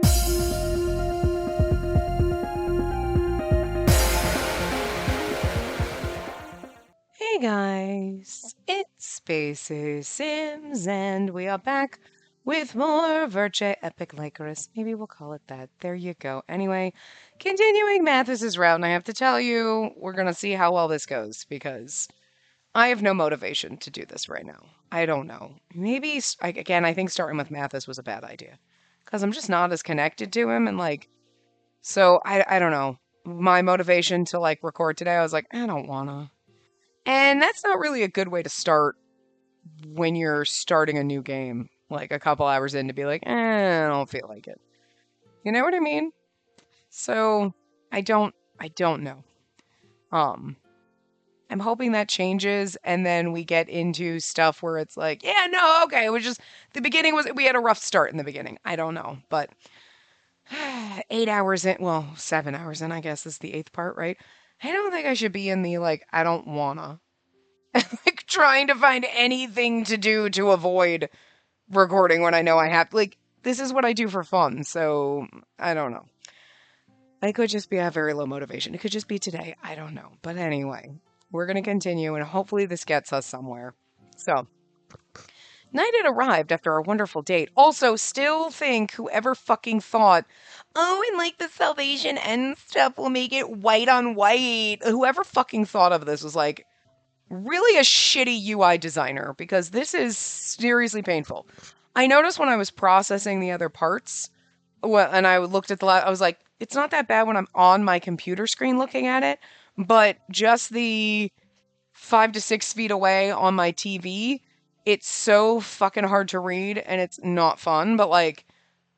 Hey guys, it's Spacey Sims, and we are back with more Virche Epic Lycoris. Maybe we'll call it that. There you go. Anyway, continuing Mathis's route, and I have to tell you, we're gonna see how well this goes because I have no motivation to do this right now. I don't know. Maybe again, I think starting with Mathis was a bad idea because I'm just not as connected to him, and so I don't know. My motivation to record today, I was like, I don't wanna. And that's not really a good way to start when you're starting a new game, like a couple hours in to be like, I don't feel like it. You know what I mean? So I don't know. Um, I'm hoping that changes and then we get into stuff where it's like, yeah, no, okay, it was just the beginning was we had a rough start in the beginning. I don't know, but 8 hours in, well, 7 hours in, I guess is the eighth part, right? I don't think I should be in the I don't wanna. Trying to find anything to do to avoid recording when I know I have this is what I do for fun, so I don't know. I could just be a very low motivation. It could just be today. I don't know. But anyway, we're gonna continue and hopefully this gets us somewhere. So night had arrived after our wonderful date. Also, still think whoever fucking thought, oh, and the Salvation End stuff will make it white on white. Whoever fucking thought of this was really a shitty UI designer because this is seriously painful. I noticed when I was processing the other parts, and I looked at I was like, it's not that bad when I'm on my computer screen looking at it, but just the 5 to 6 feet away on my TV, it's so fucking hard to read and it's not fun. But when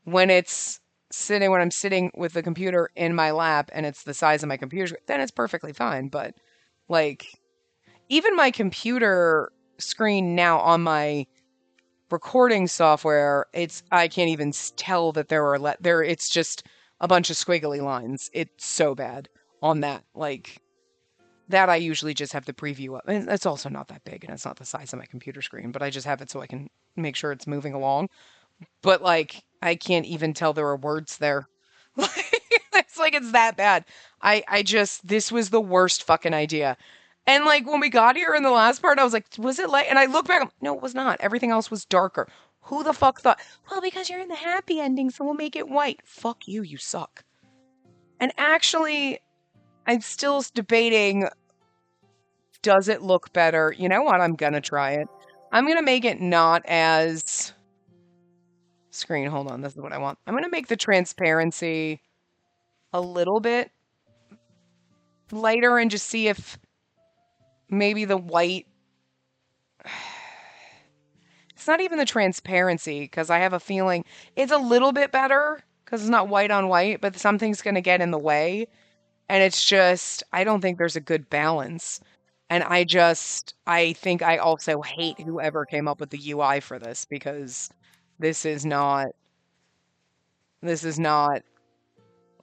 when I'm sitting with the computer in my lap and it's the size of my computer, then it's perfectly fine. But like, even my computer screen now on my recording software, I can't even tell that there. It's just a bunch of squiggly lines. It's so bad on that. That I usually just have the preview up. And it's also not that big, and it's not the size of my computer screen, but I just have it so I can make sure it's moving along. But I can't even tell there are words there. It's that bad. I just this was the worst fucking idea. And when we got here in the last part, I was like, was it light? And I look back, no, it was not. Everything else was darker. Who the fuck thought, well, because you're in the happy ending, so we'll make it white. Fuck you, you suck. And actually, I'm still debating, does it look better? You know what? I'm gonna try it. I'm gonna make it not as screen. Hold on, this is what I want. I'm gonna make the transparency a little bit lighter and just see if maybe the white. It's not even the transparency because I have a feeling it's a little bit better because it's not white on white, but something's going to get in the way. And it's just, I don't think there's a good balance. And I think I also hate whoever came up with the UI for this because this is not,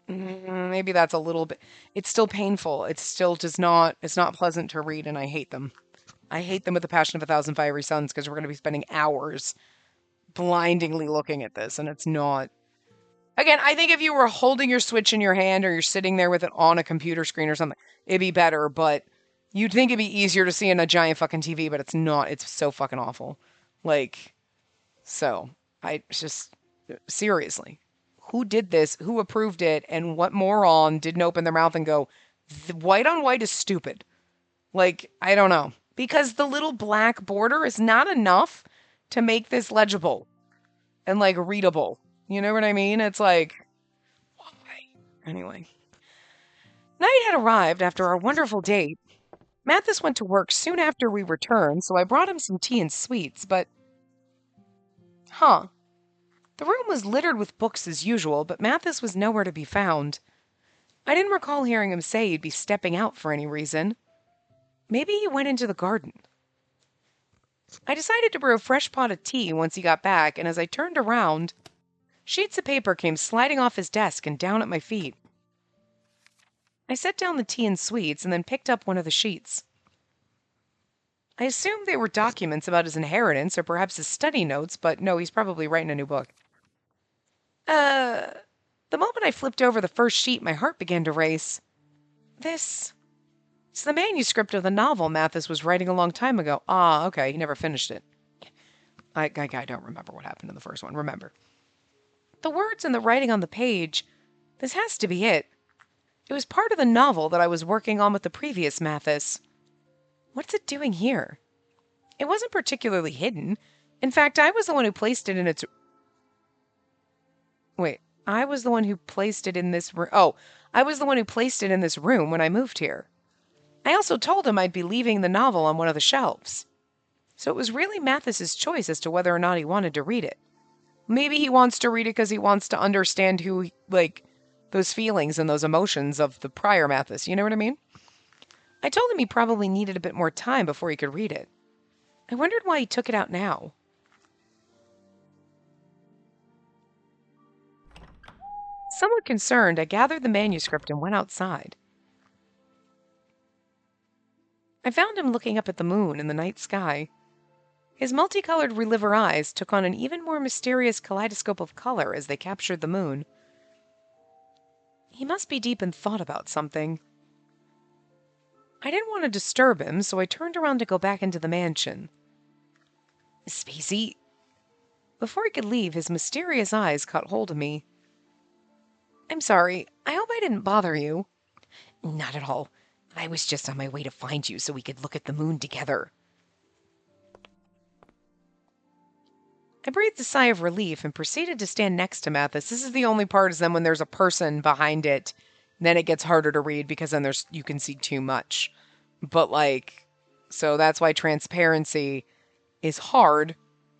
maybe that's a little bit, it's still painful. It's still just not, it's not pleasant to read and I hate them. I hate them with the passion of 1,000 fiery suns because we're going to be spending hours blindingly looking at this and it's not. Again, I think if you were holding your Switch in your hand or you're sitting there with it on a computer screen or something, it'd be better, but you'd think it'd be easier to see in a giant fucking TV, but it's not. It's so fucking awful. So, I just, seriously, who did this? Who approved it? And what moron didn't open their mouth and go, white on white is stupid? I don't know. Because the little black border is not enough to make this legible and readable. You know what I mean? It's why? Anyway. Night had arrived after our wonderful date. Mathis went to work soon after we returned, so I brought him some tea and sweets, but. Huh. The room was littered with books as usual, but Mathis was nowhere to be found. I didn't recall hearing him say he'd be stepping out for any reason. Maybe he went into the garden. I decided to brew a fresh pot of tea once he got back, and as I turned around, sheets of paper came sliding off his desk and down at my feet. I set down the tea and sweets and then picked up one of the sheets. I assumed they were documents about his inheritance or perhaps his study notes, but no, he's probably writing a new book. Uh, the moment I flipped over the first sheet, my heart began to race. It's the manuscript of the novel Mathis was writing a long time ago. Ah, okay, he never finished it. I don't remember what happened in the first one, remember. The words and the writing on the page, this has to be it. It was part of the novel that I was working on with the previous Mathis. What's it doing here? It wasn't particularly hidden. In fact, I was the one who placed it in its... Wait, I was the one who placed it in this room. Oh, I was the one who placed it in this room when I moved here. I also told him I'd be leaving the novel on one of the shelves. So it was really Mathis's choice as to whether or not he wanted to read it. Maybe he wants to read it because he wants to understand who, those feelings and those emotions of the prior Mathis. You know what I mean? I told him he probably needed a bit more time before he could read it. I wondered why he took it out now. Somewhat concerned, I gathered the manuscript and went outside. I found him looking up at the moon in the night sky. His multicolored reliever eyes took on an even more mysterious kaleidoscope of color as they captured the moon. He must be deep in thought about something. I didn't want to disturb him, so I turned around to go back into the mansion. Spacey. Before he could leave, his mysterious eyes caught hold of me. I'm sorry. I hope I didn't bother you. Not at all. I was just on my way to find you so we could look at the moon together. I breathed a sigh of relief and proceeded to stand next to Mathis. This is the only part is then when there's a person behind it, then it gets harder to read because then you can see too much. But so that's why transparency is hard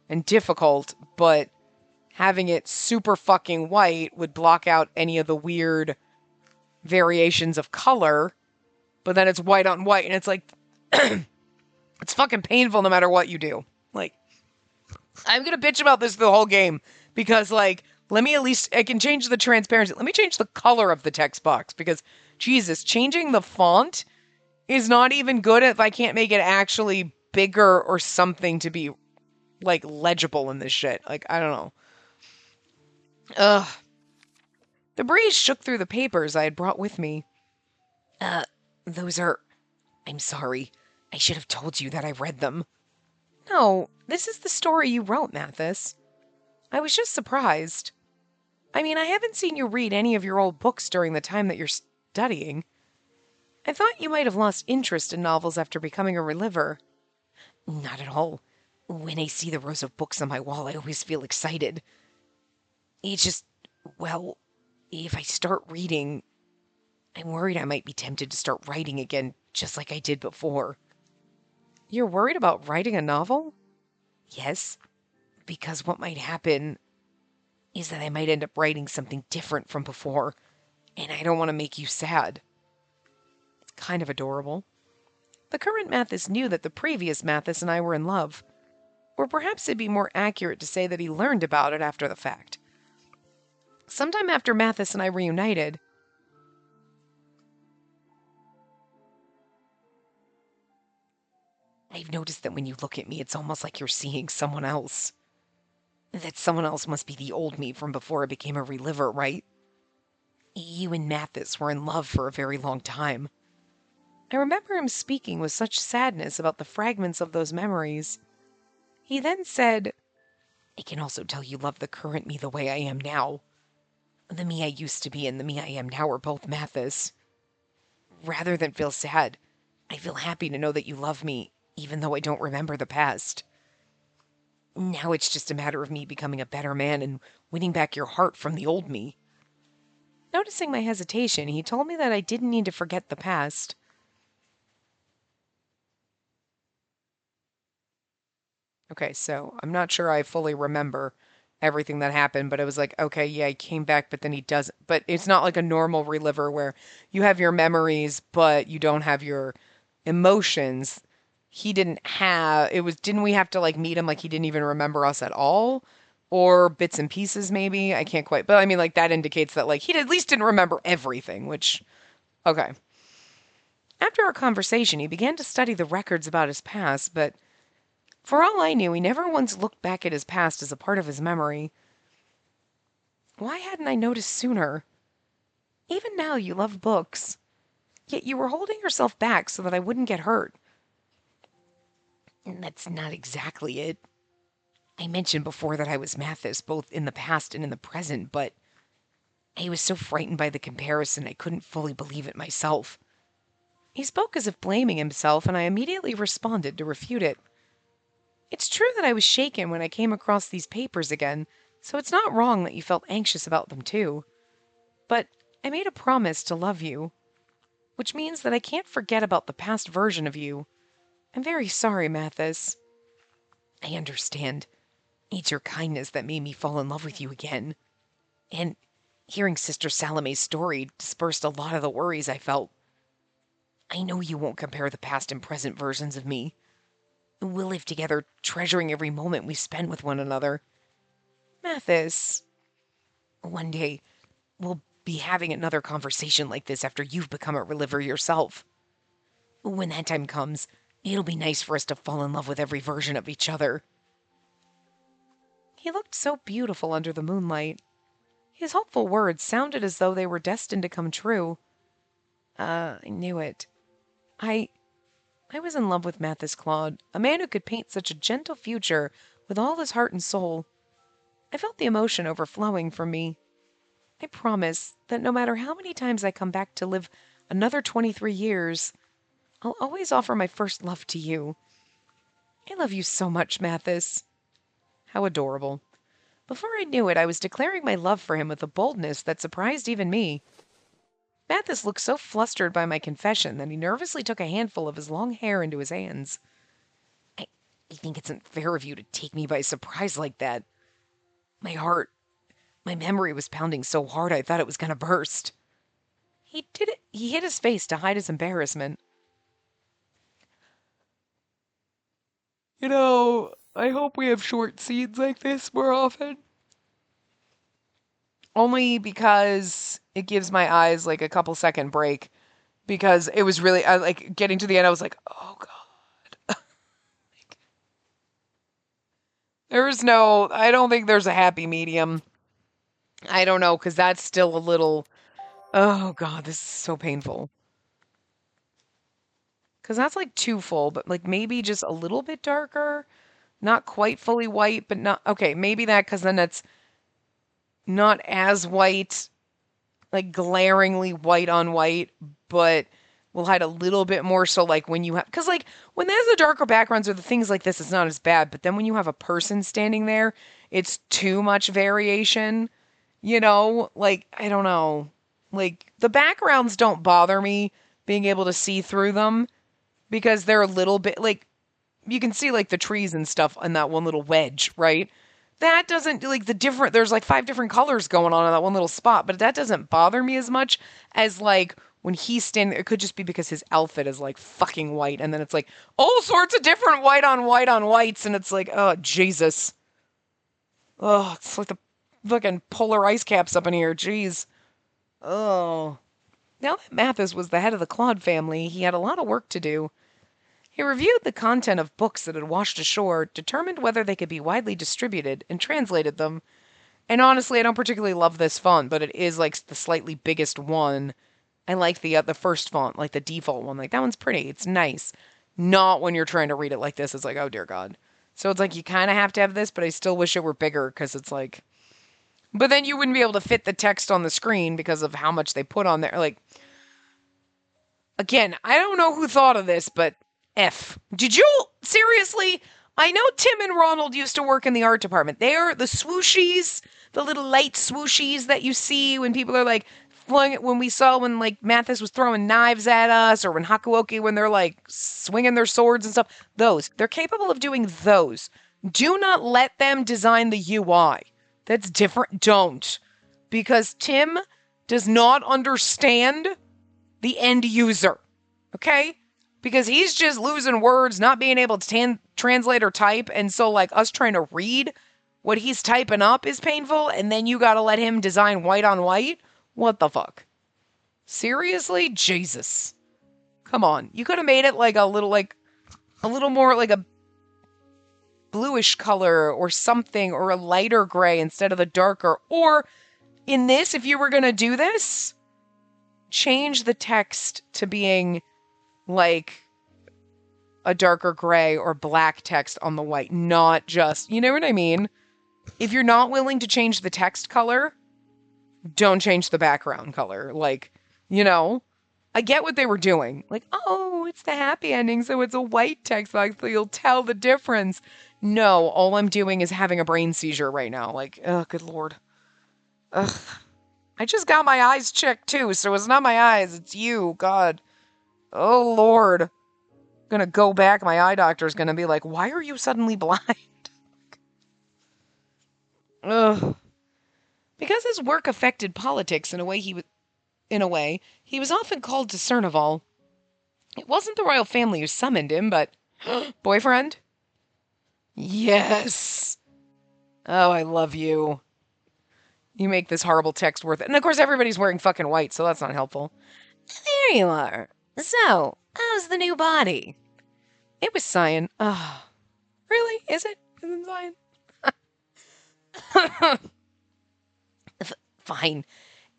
and difficult, but having it super fucking white would block out any of the weird variations of color, but then it's white on white, and it's it's fucking painful no matter what you do. I'm gonna bitch about this the whole game, because, let me at least, I can change the transparency. Let me change the color of the text box, because, Jesus, changing the font is not even good if I can't make it actually bigger or something to be, legible in this shit. I don't know. Ugh. The breeze shook through the papers I had brought with me. Those are... I'm sorry. I should have told you that I read them. No, this is the story you wrote, Mathis. I was just surprised. I mean, I haven't seen you read any of your old books during the time that you're studying. I thought you might have lost interest in novels after becoming a reliever. Not at all. When I see the rows of books on my wall, I always feel excited. It's just, well, if I start reading, I'm worried I might be tempted to start writing again, just like I did before. You're worried about writing a novel? Yes, because what might happen is that I might end up writing something different from before, and I don't want to make you sad. It's kind of adorable. The current Mathis knew that the previous Mathis and I were in love, or perhaps it'd be more accurate to say that he learned about it after the fact. Sometime after Mathis and I reunited, I've noticed that when you look at me, it's almost like you're seeing someone else. That someone else must be the old me from before I became a reliever, right? You and Mathis were in love for a very long time. I remember him speaking with such sadness about the fragments of those memories. He then said, I can also tell you love the current me the way I am now. The me I used to be and the me I am now are both Mathis. Rather than feel sad, I feel happy to know that you love me, even though I don't remember the past. Now it's just a matter of me becoming a better man and winning back your heart from the old me. Noticing my hesitation, he told me that I didn't need to forget the past. Okay, so I'm not sure I fully remember everything that happened, but it was okay, yeah, he came back, but then he doesn't. But it's not like a normal reliever where you have your memories, but you don't have your emotions. He didn't have, didn't we have to meet him he didn't even remember us at all? Or bits and pieces maybe? I can't quite, but I mean that indicates that he at least didn't remember everything, which, okay. After our conversation, he began to study the records about his past, but for all I knew, he never once looked back at his past as a part of his memory. Why hadn't I noticed sooner? Even now you love books, yet you were holding yourself back so that I wouldn't get hurt. And that's not exactly it. I mentioned before that I was Mathis, both in the past and in the present, but I was so frightened by the comparison I couldn't fully believe it myself. He spoke as if blaming himself, and I immediately responded to refute it. It's true that I was shaken when I came across these papers again, so it's not wrong that you felt anxious about them too. But I made a promise to love you, which means that I can't forget about the past version of you. I'm very sorry, Mathis. I understand. It's your kindness that made me fall in love with you again. And hearing Sister Salome's story dispersed a lot of the worries I felt. I know you won't compare the past and present versions of me. We'll live together, treasuring every moment we spend with one another. Mathis, one day, we'll be having another conversation like this after you've become a reliever yourself. When that time comes, it'll be nice for us to fall in love with every version of each other. He looked so beautiful under the moonlight. His hopeful words sounded as though they were destined to come true. I knew it. I was in love with Mathis Claude, a man who could paint such a gentle future with all his heart and soul. I felt the emotion overflowing from me. I promise that no matter how many times I come back to live another 23 years, I'll always offer my first love to you. I love you so much, Mathis. How adorable. Before I knew it, I was declaring my love for him with a boldness that surprised even me. Mathis looked so flustered by my confession that he nervously took a handful of his long hair into his hands. I think it's unfair of you to take me by surprise like that. My memory was pounding so hard I thought it was going to burst. He hid his face to hide his embarrassment. I hope we have short scenes like this more often. Only because it gives my eyes like a couple second break. Because it was really, getting to the end, I was like, oh God. I don't think there's a happy medium. I don't know, because that's still a little, oh God, this is so painful. Because that's like too full, but like maybe just a little bit darker. Not quite fully white, but not, okay, maybe that, because then it's not as white, like glaringly white on white, but we'll hide a little bit more. So like when you have, because like when there's the darker backgrounds or the things like this, it's not as bad. But then when you have a person standing there, it's too much variation, like, I don't know, like the backgrounds don't bother me being able to see through them because they're a little bit like, you can see like the trees and stuff in that one little wedge, right? That doesn't like there's like 5 different colors going on in that one little spot, but that doesn't bother me as much as like when he's standing. It could just be because his outfit is like fucking white, and then it's like all sorts of different white on whites, and it's like, oh Jesus, oh, it's like the fucking polar ice caps up in here. Jeez, oh. Now that Mathis was the head of the Claude family, he had a lot of work to do. He reviewed the content of books that had washed ashore, determined whether they could be widely distributed, and translated them. And honestly, I don't particularly love this font, but it is like the slightly biggest one. I like the first font, like the default one. Like that one's pretty. It's nice. Not when you're trying to read it like this. It's like, oh dear God. So it's like you kind of have to have this, but I still wish it were bigger because it's like. But then you wouldn't be able to fit the text on the screen because of how much they put on there. Like, again, I don't know who thought of this, but F. Did you? Seriously? I know Tim and Ronald used to work in the art department. They are the swooshies, the little light swooshies that you see when people are like when we saw when like Mathis was throwing knives at us, or when Hakuoki, when they're like swinging their swords and stuff. Those. They're capable of doing those. Do not let them design the UI. That's different. Don't. Because Tim does not understand the end user. Okay? Because he's just losing words, not being able to translate or type, and so like us trying to read what he's typing up is painful, and then you gotta let him design white on white? What the fuck? Seriously? Jesus. Come on. You could have made it like a little more like a bluish color or something, or a lighter gray instead of the darker, or In this, if you were going to do this, change the text to being like a darker gray or black text on the white, not just, you know what I mean? If you're not willing to change the text color, don't change the background color. Like, you know, I get what they were doing. Like, oh, it's the happy ending, so it's a white text box, so you'll tell the difference. No, all I'm doing is having a brain seizure right now. Like, oh, good Lord. Ugh. I just got my eyes checked too, so it's not my eyes, it's you, God. Oh, Lord. I'm gonna go back, my eye doctor's gonna be like, why are you suddenly blind? Ugh. Because his work affected politics in a way he was often called to Cernival. It wasn't the royal family who summoned him, but boyfriend? Yes. Oh, I love you. You make this horrible text worth it. And of course everybody's wearing fucking white, so that's not helpful. There you are. So, how's the new body? It was cyan. Oh, really? Is it? Is it cyan? Fine.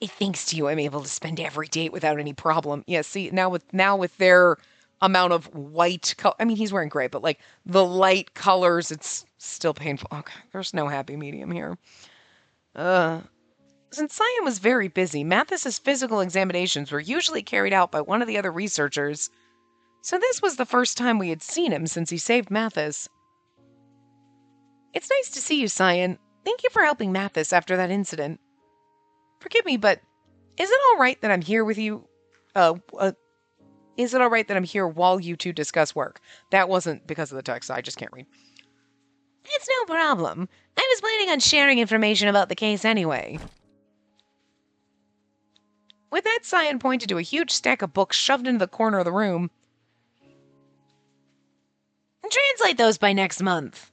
Thanks to you, I'm able to spend every date without any problem. Yeah, see, now with their amount of white color, I mean, he's wearing gray, but like the light colors, it's still painful. Okay, there's no happy medium here. Since Cyan was very busy, Mathis's physical examinations were usually carried out by one of the other researchers. So this was the first time we had seen him since he saved Mathis. It's nice to see you, Cyan. Thank you for helping Mathis after that incident. Forgive me, but is it all right that I'm here with you? Is it all right that I'm here while you two discuss work? That wasn't because of the text. I just can't read. It's no problem. I was planning on sharing information about the case anyway. With that, Cyan pointed to a huge stack of books shoved into the corner of the room. Translate those by next month.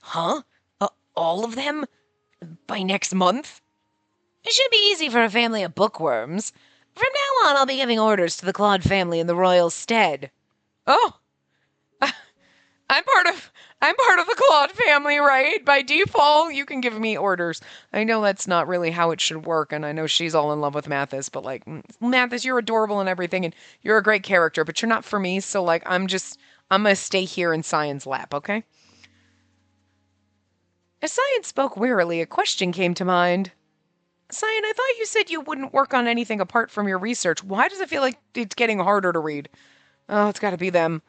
Huh? All of them? By next month? It should be easy for a family of bookworms. From now on, I'll be giving orders to the Claude family in the royal stead. Oh, I'm part of the Claude family, right? By default, you can give me orders. I know that's not really how it should work, and I know she's all in love with Mathis, but like, Mathis, you're adorable and everything, and you're a great character, but you're not for me, so like, I'm gonna stay here in Cyan's lap, okay? As Cyan spoke wearily, a question came to mind. Cyan, I thought you said you wouldn't work on anything apart from your research. Why does it feel like it's getting harder to read? Oh, it's gotta be them.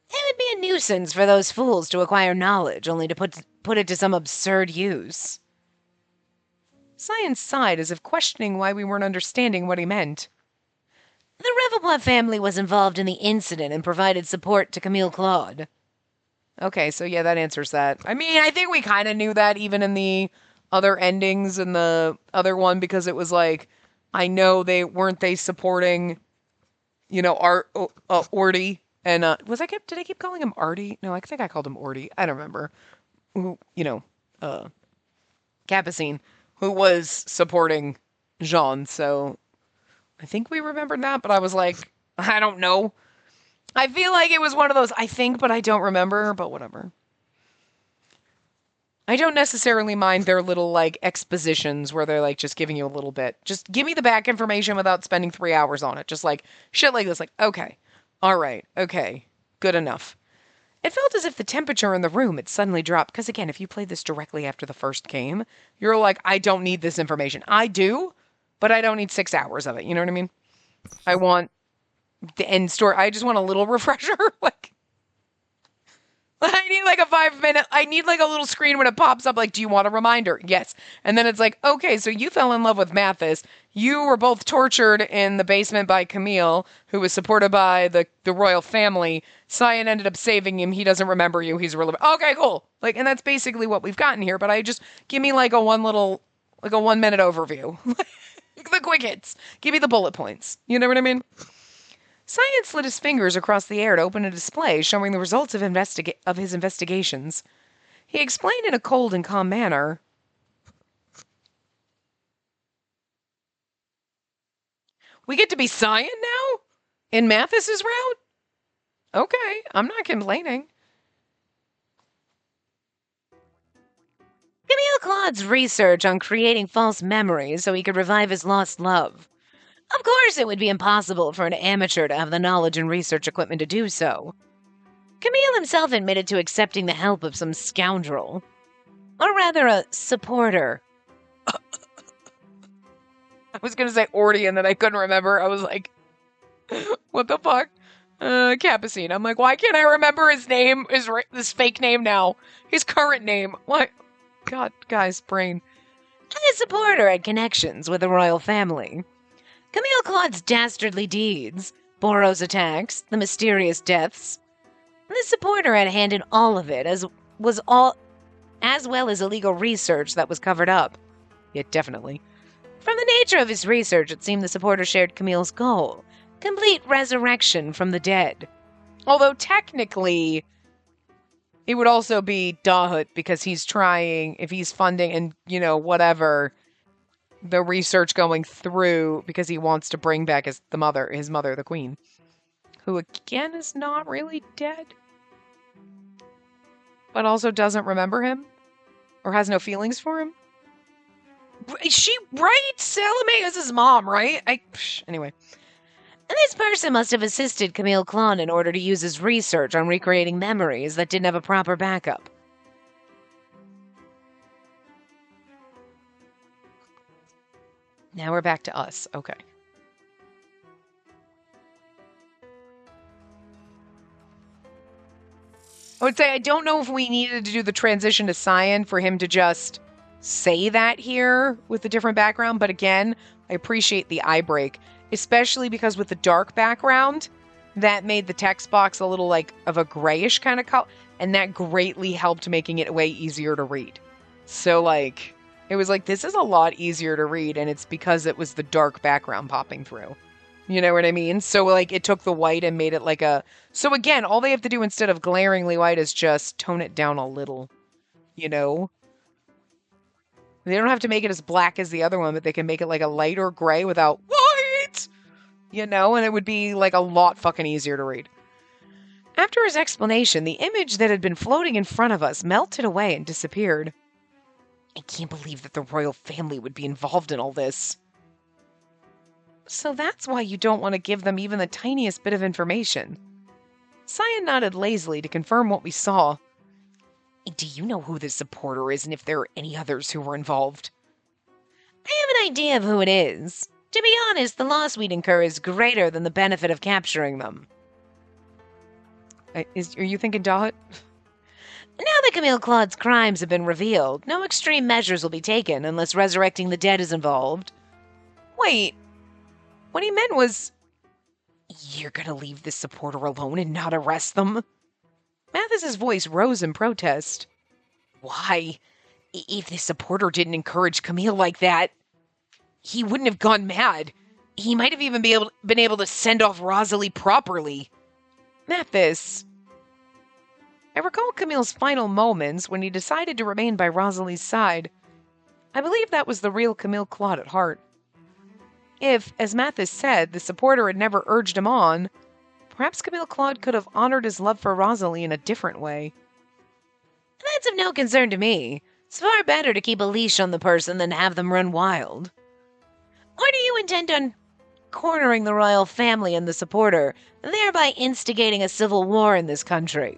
It would be a nuisance for those fools to acquire knowledge, only to put it to some absurd use. Cyan sighed as if questioning why we weren't understanding what he meant. The Revelblood family was involved in the incident and provided support to Camille Claude. Okay, so yeah, that answers that. I mean, I think we kind of knew that even in the other endings in the other one, because it was like, I know they supporting, Orty, and did I keep calling him Artie? No, I think I called him Orty. I don't remember. Who, Capucine, who was supporting Jean, so I think we remembered that, but I was like, I don't know. I feel like it was one of those I think, but I don't remember, but whatever. I don't necessarily mind their little, like, expositions where they're, like, just giving you a little bit. Just give me the back information without spending 3 hours on it. Just, like, shit like this. Like, okay. All right. Okay. Good enough. It felt as if the temperature in the room had suddenly dropped. Because, again, if you played this directly after the first game, you're like, I don't need this information. I do, but I don't need 6 hours of it. You know what I mean? I want the end story. I just want a little refresher. Like, I need like a 5-minute, I need like a little screen when it pops up, like, do you want a reminder? Yes. And then it's like, okay, so you fell in love with Mathis. You were both tortured in the basement by Camille, who was supported by the royal family. Cyan ended up saving him. He doesn't remember you. He's relevant. Okay, cool. Like, and that's basically what we've gotten here, but give me like a 1-minute overview. The quick hits. Give me the bullet points. You know what I mean? Cyan slid his fingers across the air to open a display showing the results of his investigations. He explained in a cold and calm manner. We get to be Cyan now? In Mathis's route? Okay, I'm not complaining. Camille Camille Claude's research on creating false memories so he could revive his lost love. Of course, it would be impossible for an amateur to have the knowledge and research equipment to do so. Camille himself admitted to accepting the help of some scoundrel. Or rather, a supporter. I was going to say Orty, and then I couldn't remember. I was like, what the fuck? Capucine. I'm like, why can't I remember his name, his fake name now? His current name. What? God, guys, brain. And his supporter had connections with the royal family. Camille Claude's dastardly deeds, Boros attacks, the mysterious deaths. The supporter had a hand in all of it, as well as illegal research that was covered up. Yeah, definitely. From the nature of his research, it seemed the supporter shared Camille's goal. Complete resurrection from the dead. Although technically, it would also be Dahut because he's trying, if he's funding and, whatever, the research going through because he wants to bring back his mother, the queen, who again is not really dead, but also doesn't remember him or has no feelings for him. Is she right? Salome is his mom, right? Anyway. And this person must have assisted Camille Claude in order to use his research on recreating memories that didn't have a proper backup. Now we're back to us. Okay. I would say I don't know if we needed to do the transition to Cyan for him to just say that here with a different background, but again, I appreciate the eye break, especially because with the dark background, that made the text box a little like of a grayish kind of color, and that greatly helped making it way easier to read. So like, it was like, this is a lot easier to read, and it's because it was the dark background popping through. You know what I mean? So like, it took the white and made it like a... So again, all they have to do instead of glaringly white is just tone it down a little, They don't have to make it as black as the other one, but they can make it like a lighter gray without white, and it would be like a lot fucking easier to read. After his explanation, the image that had been floating in front of us melted away and disappeared. I can't believe that the royal family would be involved in all this. So that's why you don't want to give them even the tiniest bit of information. Cyan nodded lazily to confirm what we saw. Do you know who this supporter is and if there are any others who were involved? I have an idea of who it is. To be honest, the loss we'd incur is greater than the benefit of capturing them. Are you thinking Dahut? Now that Camille Claude's crimes have been revealed, no extreme measures will be taken unless resurrecting the dead is involved. Wait. What he meant was... You're gonna leave this supporter alone and not arrest them? Mathis's voice rose in protest. Why? If this supporter didn't encourage Camille like that, he wouldn't have gone mad. He might have even been able to send off Rosalie properly. Mathis. I recall Camille's final moments when he decided to remain by Rosalie's side. I believe that was the real Camille Claude at heart. If, as Mathis said, the supporter had never urged him on, perhaps Camille Claude could have honored his love for Rosalie in a different way. That's of no concern to me. It's far better to keep a leash on the person than to have them run wild. Or do you intend on cornering the royal family and the supporter, thereby instigating a civil war in this country?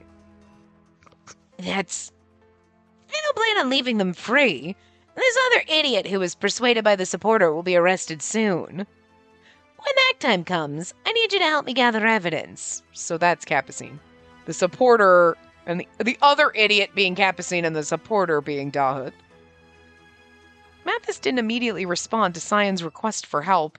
I don't plan on leaving them free. This other idiot who was persuaded by the supporter will be arrested soon. When that time comes, I need you to help me gather evidence. So that's Capucine. The supporter, and the other idiot being Capucine and the supporter being Dahut. Mathis didn't immediately respond to Cyan's request for help.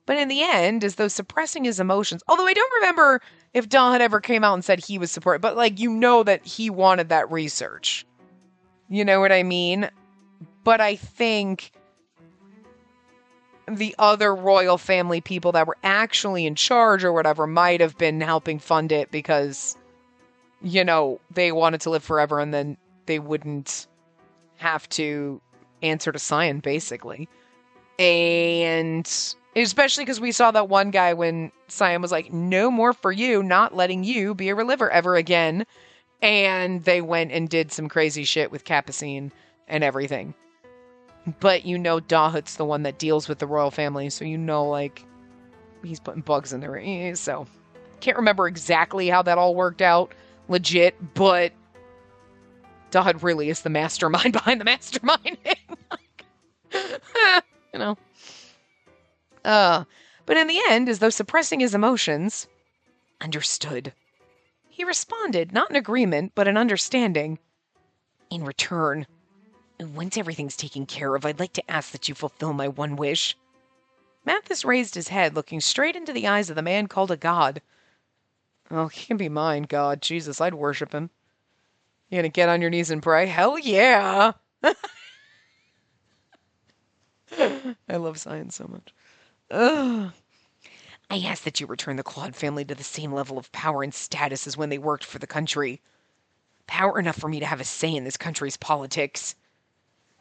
But in the end, as though suppressing his emotions, although I don't remember if Dahut ever came out and said he was supported, but that he wanted that research. You know what I mean? But I think the other royal family people that were actually in charge or whatever might have been helping fund it because, they wanted to live forever and then they wouldn't have to answer to Cyan, basically. And especially because we saw that one guy when Cyan was like, no more for you, not letting you be a reliver ever again. And they went and did some crazy shit with Capucine. and everything. But you know Dahut's the one that deals with the royal family, so you know, like, he's putting bugs in their ears, so... Can't remember exactly how that all worked out, legit, but Dahut really is the mastermind behind the mastermind. You know. But in the end, as though suppressing his emotions, understood. He responded, not in agreement, but in understanding. In return, once everything's taken care of, I'd like to ask that you fulfill my one wish. Mathis raised his head, looking straight into the eyes of the man called a god. Oh, he can be mine, God. Jesus, I'd worship him. You gonna get on your knees and pray? Hell yeah! I love science so much. Ugh. I ask that you return the Claude family to the same level of power and status as when they worked for the country. Power enough for me to have a say in this country's politics.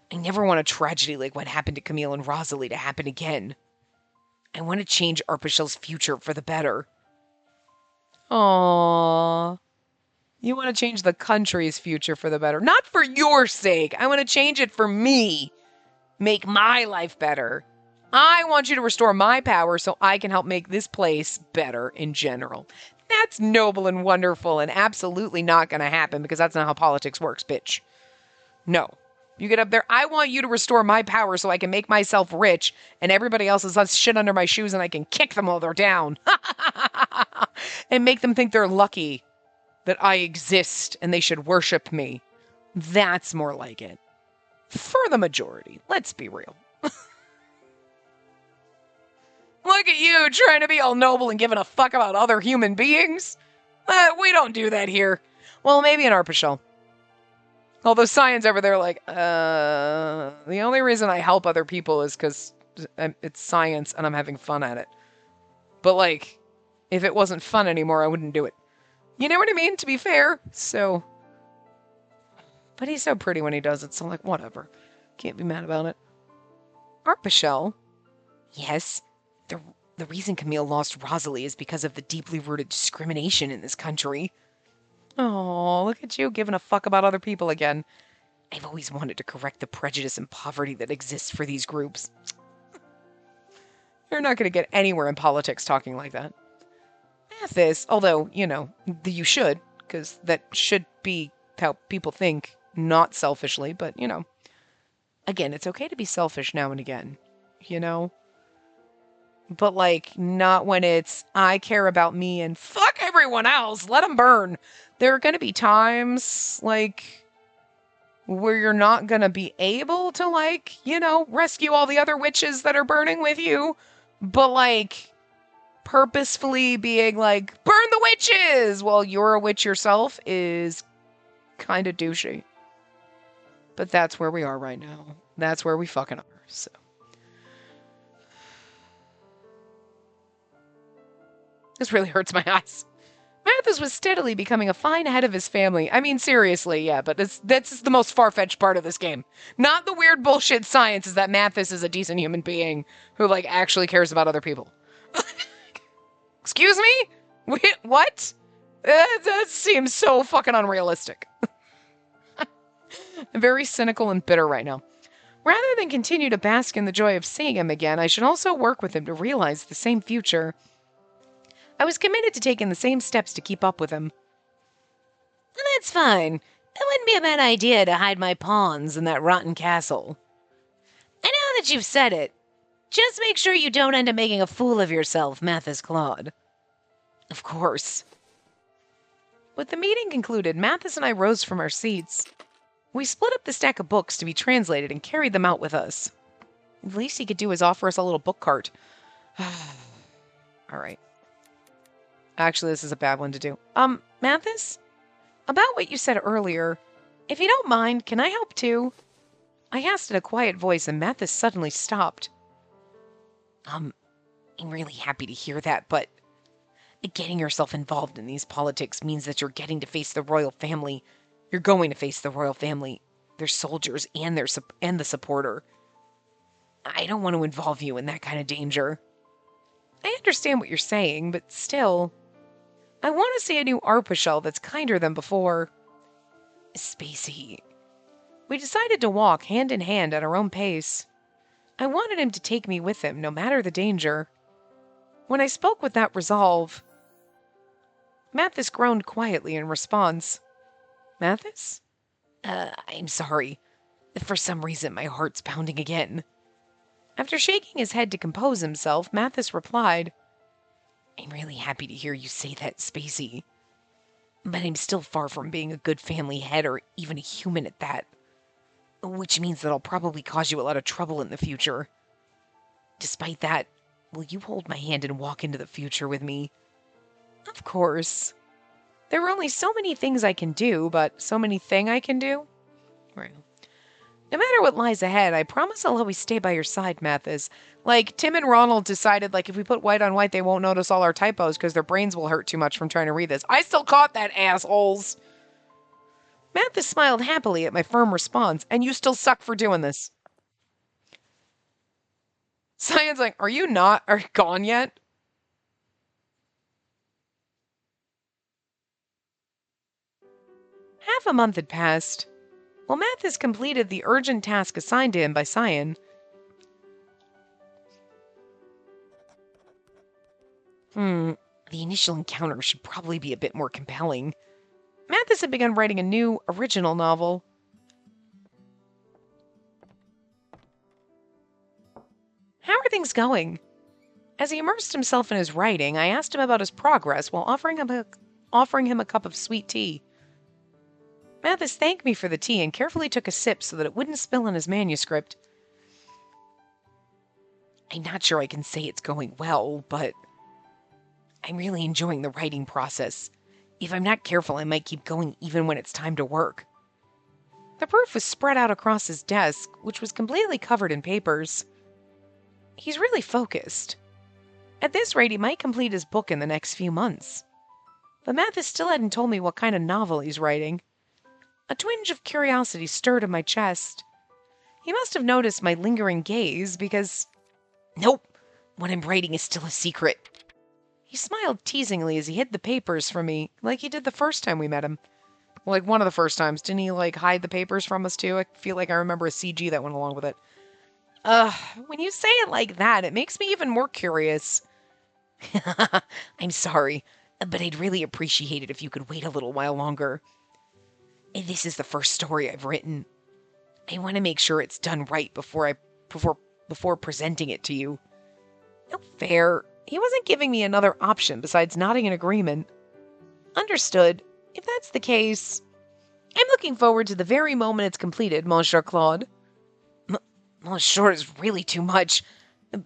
I never want a tragedy like what happened to Camille and Rosalie to happen again. I want to change Arpachel's future for the better. Aww. You want to change the country's future for the better. Not for your sake. I want to change it for me. Make my life better. I want you to restore my power so I can help make this place better in general. That's noble and wonderful and absolutely not going to happen because that's not how politics works, bitch. No. You get up there, I want you to restore my power so I can make myself rich and everybody else is shit under my shoes and I can kick them while they're down. And make them think they're lucky that I exist and they should worship me. That's more like it. For the majority. Let's be real. Look at you trying to be all noble and giving a fuck about other human beings. We don't do that here. Well, maybe in Arpachel. Although science over there, like, the only reason I help other people is because it's science and I'm having fun at it. But, like, if it wasn't fun anymore, I wouldn't do it. You know what I mean? To be fair. So. But he's so pretty when he does it, so, like, whatever. Can't be mad about it. Arpachel? Yes? The reason Camille lost Rosalie is because of the deeply rooted discrimination in this country. Oh, look at you giving a fuck about other people again. I've always wanted to correct the prejudice and poverty that exists for these groups. You're not going to get anywhere in politics talking like that. Mathis, although, you know, you should, because that should be how people think, not selfishly, but, you know. Again, it's okay to be selfish now and again, you know? But, like, not when it's, I care about me and fuck everyone else, let them burn. There are going to be times, like, where you're not going to be able to, like, you know, rescue all the other witches that are burning with you. But, like, purposefully being like, burn the witches while you're a witch yourself is kind of douchey. But that's where we are right now. That's where we fucking are, so. This really hurts my eyes. Mathis was steadily becoming a fine head of his family. I mean, seriously, yeah, but that's the most far-fetched part of this game. Not the weird bullshit science is that Mathis is a decent human being who, like, actually cares about other people. Excuse me? Wait, what? That seems so fucking unrealistic. I'm very cynical and bitter right now. Rather than continue to bask in the joy of seeing him again, I should also work with him to realize the same future. I was committed to taking the same steps to keep up with him. That's fine. It wouldn't be a bad idea to hide my pawns in that rotten castle. I know that you've said it. Just make sure you don't end up making a fool of yourself, Mathis Claude. Of course. With the meeting concluded, Mathis and I rose from our seats. We split up the stack of books to be translated and carried them out with us. The least he could do is offer us a little book cart. All right. Actually, this is a bad one to do. Mathis? About what you said earlier, if you don't mind, can I help too? I asked in a quiet voice, and Mathis suddenly stopped. I'm really happy to hear that, but getting yourself involved in these politics means that you're getting to face the royal family. You're going to face the royal family, their soldiers, and the supporter. I don't want to involve you in that kind of danger. I understand what you're saying, but still, I want to see a new Arpachel that's kinder than before. Spacey, We decided to walk hand in hand at our own pace. I wanted him to take me with him, no matter the danger. When I spoke with that resolve, Mathis groaned quietly in response. Mathis? I'm sorry. For some reason, my heart's pounding again. After shaking his head to compose himself, Mathis replied, I'm really happy to hear you say that, Spacey. But I'm still far from being a good family head or even a human at that. Which means that I'll probably cause you a lot of trouble in the future. Despite that, will you hold my hand and walk into the future with me? Of course. There are only so many things I can do, but so many thing I can do. Right. No matter what lies ahead, I promise I'll always stay by your side, Mathis. Like, Tim and Ronald decided, like, if we put white on white, they won't notice all our typos because their brains will hurt too much from trying to read this. I still caught that, assholes! Mathis smiled happily at my firm response, and you still suck for doing this. Cyan's like, are you gone yet? Half a month had passed. While Mathis completed the urgent task assigned to him by Cyan, the initial encounter should probably be a bit more compelling. Mathis had begun writing a new, original novel. How are things going? As he immersed himself in his writing, I asked him about his progress while offering him a cup of sweet tea. Mathis thanked me for the tea and carefully took a sip so that it wouldn't spill on his manuscript. I'm not sure I can say it's going well, but I'm really enjoying the writing process. If I'm not careful, I might keep going even when it's time to work. The proof was spread out across his desk, which was completely covered in papers. He's really focused. At this rate, he might complete his book in the next few months. But Mathis still hadn't told me what kind of novel he's writing. A twinge of curiosity stirred in my chest. He must have noticed my lingering gaze because... Nope, what I'm writing is still a secret. He smiled teasingly as he hid the papers from me, like he did the first time we met him. Like, one of the first times. Didn't he, hide the papers from us, too? I feel like I remember a CG that went along with it. When you say it like that, it makes me even more curious. I'm sorry, but I'd really appreciate it if you could wait a little while longer. This is the first story I've written. I want to make sure it's done right before presenting it to you. No fair. He wasn't giving me another option besides nodding in agreement. Understood. If that's the case, I'm looking forward to the very moment it's completed, Monsieur Claude. Monsieur is really too much.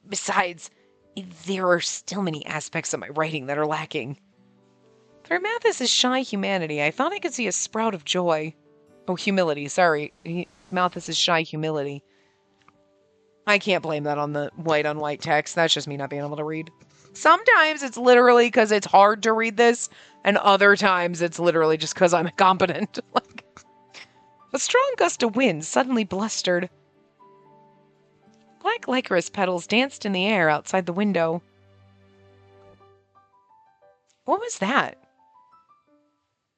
Besides, there are still many aspects of my writing that are lacking. Through Mathis's shy humanity, I thought I could see a sprout of joy. Oh, humility, sorry. Mathis's shy humility. I can't blame that on the white-on-white text. That's just me not being able to read. Sometimes it's literally because it's hard to read this, and other times it's literally just because I'm incompetent. A strong gust of wind suddenly blustered. Black Lycoris petals danced in the air outside the window. What was that?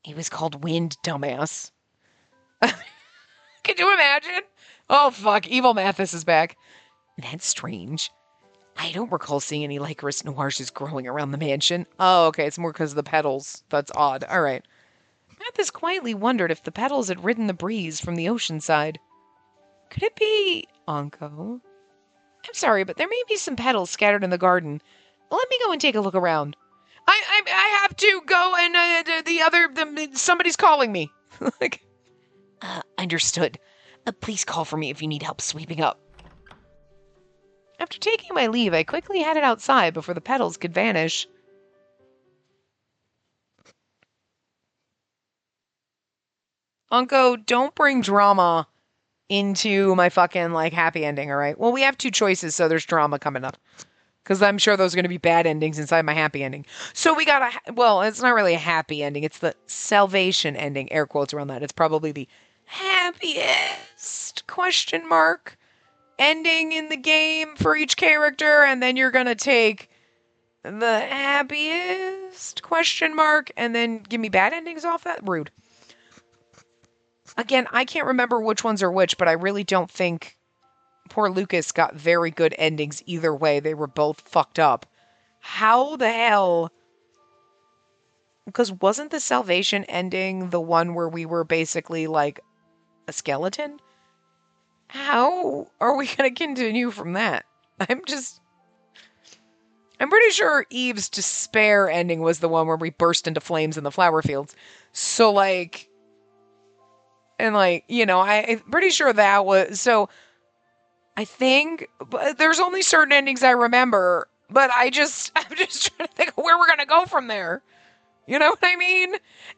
It was called wind, dumbass. Could you imagine? Oh, fuck. Evil Mathis is back. That's strange. I don't recall seeing any Lycoris noirs growing around the mansion. Oh, okay. It's more because of the petals. That's odd. All right. Mathis quietly wondered if the petals had ridden the breeze from the ocean side. Could it be Anko? I'm sorry, but there may be some petals scattered in the garden. Let me go and take a look around. I have to go and somebody's calling me. Understood. Please call for me if you need help sweeping up. After taking my leave, I quickly headed outside before the petals could vanish. Unco, don't bring drama into my fucking, happy ending, all right? Well, we have two choices, so there's drama coming up. Because I'm sure those are going to be bad endings inside my happy ending. So we got it's not really a happy ending. It's the salvation ending, air quotes around that. It's probably the happiest, question mark, ending in the game for each character. And then you're going to take the happiest, question mark, and then give me bad endings off that? Rude. Again, I can't remember which ones are which, but I really don't think poor Lucas got very good endings either way. They were both fucked up. How the hell? Because wasn't the Salvation ending the one where we were basically like a skeleton? How are we going to continue from that? I'm pretty sure Eve's despair ending was the one where we burst into flames in the flower fields. So, like, and like, I'm pretty sure that was, so I think, but there's only certain endings I remember, but I'm just trying to think of where we're going to go from there. You know what I mean?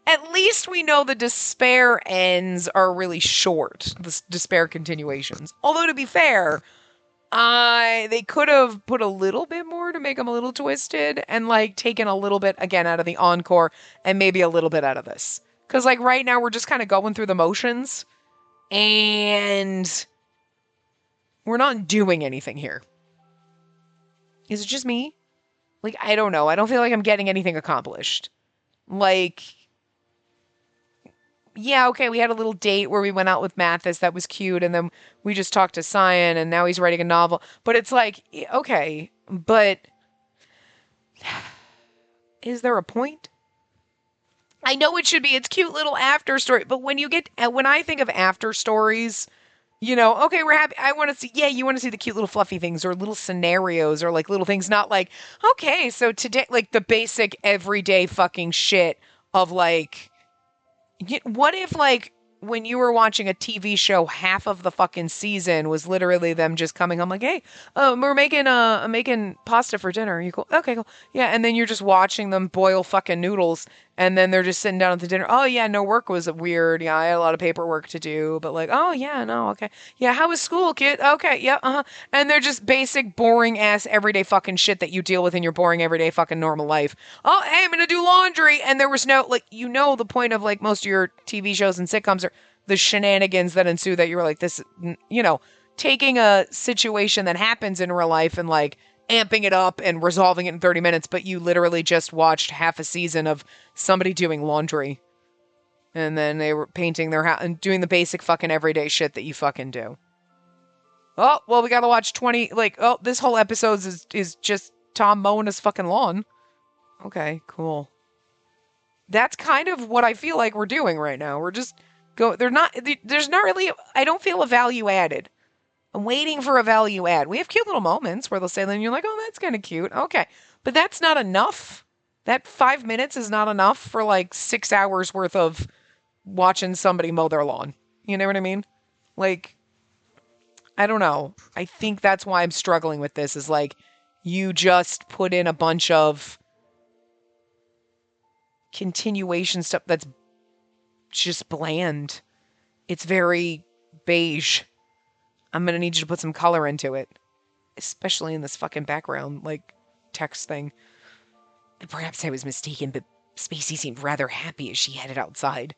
At least we know the despair ends are really short, the despair continuations. Although, to be fair, they could have put a little bit more to make them a little twisted and like taken a little bit again out of the encore and maybe a little bit out of this. Because like right now we're just kind of going through the motions and we're not doing anything here. Is it just me? Like, I don't know. I don't feel like I'm getting anything accomplished. Like, yeah, okay, we had a little date where we went out with Mathis. That was cute. And then we just talked to Cyan, and now he's writing a novel. But it's like, okay, but is there a point? I know it should be. It's cute little after story. But when I think of after stories, okay, we're happy. I want to see, yeah, you want to see the cute little fluffy things or little scenarios or like little things, not like, okay, so today, like the basic everyday fucking shit of like, what if, like, when you were watching a TV show, half of the fucking season was literally them just coming home like, hey, we're making pasta for dinner. Are you cool? Okay, cool. Yeah, and then you're just watching them boil fucking noodles, and then they're just sitting down at the dinner. Oh, yeah, no, work was weird. Yeah, I had a lot of paperwork to do, but like, oh, yeah, no, okay. Yeah, how was school, kid? Okay, yeah, uh-huh. And they're just basic, boring-ass, everyday fucking shit that you deal with in your boring, everyday fucking normal life. Oh, hey, I'm gonna do laundry, and there was no, like, the point of, like, most of your TV shows and sitcoms are the shenanigans that ensue that you were like, this, taking a situation that happens in real life and, like, amping it up and resolving it in 30 minutes, but you literally just watched half a season of somebody doing laundry. And then they were painting their house and doing the basic fucking everyday shit that you fucking do. Oh, well, we gotta watch 20, like, oh, this whole episode is just Tom mowing his fucking lawn. Okay, cool. That's kind of what I feel like we're doing right now. We're just there's not really, I don't feel a value added. I'm waiting for a value add. We have cute little moments where they'll say, then you're like, oh, that's kind of cute. Okay. But that's not enough. That 5 minutes is not enough for like 6 hours worth of watching somebody mow their lawn. You know what I mean? Like, I don't know. I think that's why I'm struggling with this is like, you just put in a bunch of continuation stuff that's just bland. It's very beige. I'm going to need you to put some color into it. Especially in this fucking background, like, text thing. Perhaps I was mistaken, but Spacey seemed rather happy as she headed outside.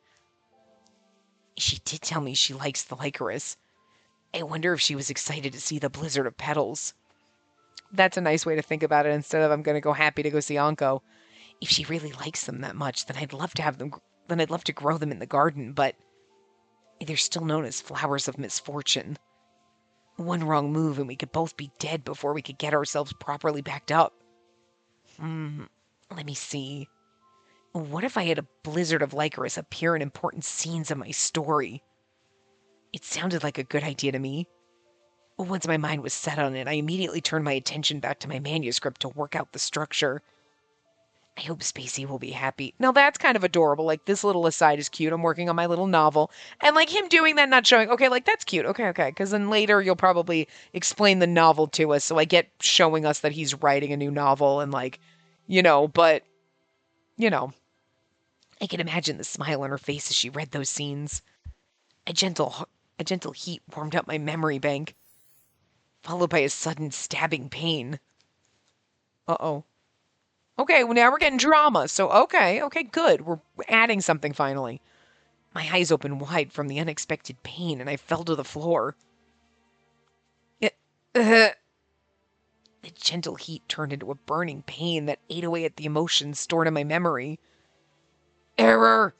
She did tell me she likes the Lycoris. I wonder if she was excited to see the blizzard of petals. That's a nice way to think about it instead of I'm going to go happy to go see Anko. If she really likes them that much, then I'd love to grow them in the garden, but they're still known as flowers of misfortune. One wrong move and we could both be dead before we could get ourselves properly backed up. Let me see. What if I had a blizzard of Lycoris appear in important scenes of my story? It sounded like a good idea to me. Once my mind was set on it, I immediately turned my attention back to my manuscript to work out the structure. I hope Spacey will be happy. Now that's kind of adorable. Like, this little aside is cute. I'm working on my little novel. And like him doing that, not showing, okay, like that's cute. Okay. Because then later you'll probably explain the novel to us. So I get showing us that he's writing a new novel and like, but, I can imagine the smile on her face as she read those scenes. A gentle heat warmed up my memory bank, followed by a sudden stabbing pain. Uh-oh. Okay, well, now we're getting drama. So, okay, good. We're adding something finally. My eyes opened wide from the unexpected pain, and I fell to the floor. The gentle heat turned into a burning pain that ate away at the emotions stored in my memory. Error!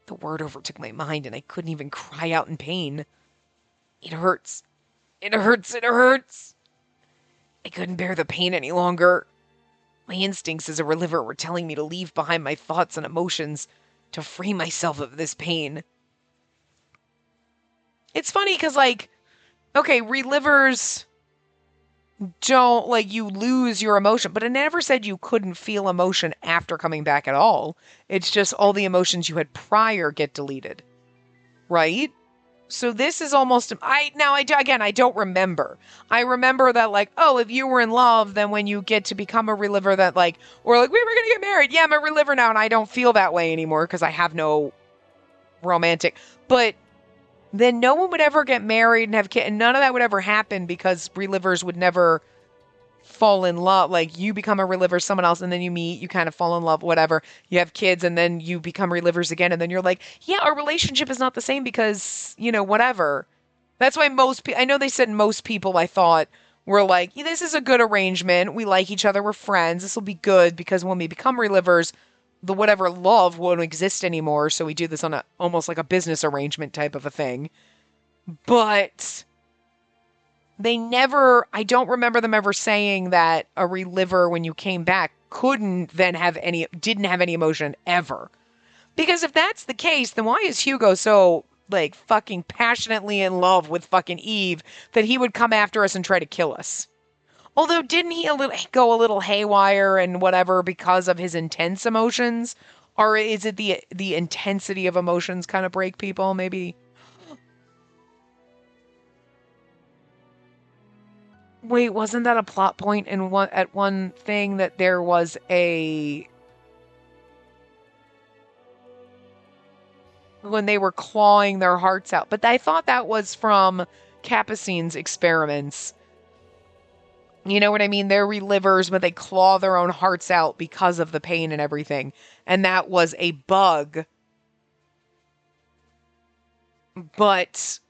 The word overtook my mind, and I couldn't even cry out in pain. It hurts. It hurts. It hurts. I couldn't bear the pain any longer. My instincts as a reliver were telling me to leave behind my thoughts and emotions, to free myself of this pain. It's funny because, like, okay, relivers don't, like, you lose your emotion, but it never said you couldn't feel emotion after coming back at all. It's just all the emotions you had prior get deleted, right? So this is almost, I don't remember. I remember that, like, oh, if you were in love, then when you get to become a reliver that, like, or like, we were going to get married. Yeah, I'm a reliver now, and I don't feel that way anymore because I have no romantic. But then no one would ever get married and have kids, and none of that would ever happen because relivers would never fall in love. Like, you become a reliver, someone else, and then you meet, you kind of fall in love, whatever. You have kids, and then you become relivers again, and then you're like, yeah, our relationship is not the same because, whatever. That's why I know they said most people, I thought, were like, yeah, this is a good arrangement. We like each other. We're friends. This will be good because when we become relivers, the whatever love won't exist anymore. So we do this on almost like a business arrangement type of a thing. But I don't remember them ever saying that a reliver, when you came back, didn't have any emotion ever. Because if that's the case, then why is Hugo so, like, fucking passionately in love with fucking Eve that he would come after us and try to kill us? Although, didn't he go a little haywire and whatever because of his intense emotions? Or is it the intensity of emotions kind of break people, maybe? Wait, wasn't that a plot point at one thing that there was when they were clawing their hearts out? But I thought that was from Capucine's experiments. You know what I mean? They're relivers, but they claw their own hearts out because of the pain and everything. And that was a bug. But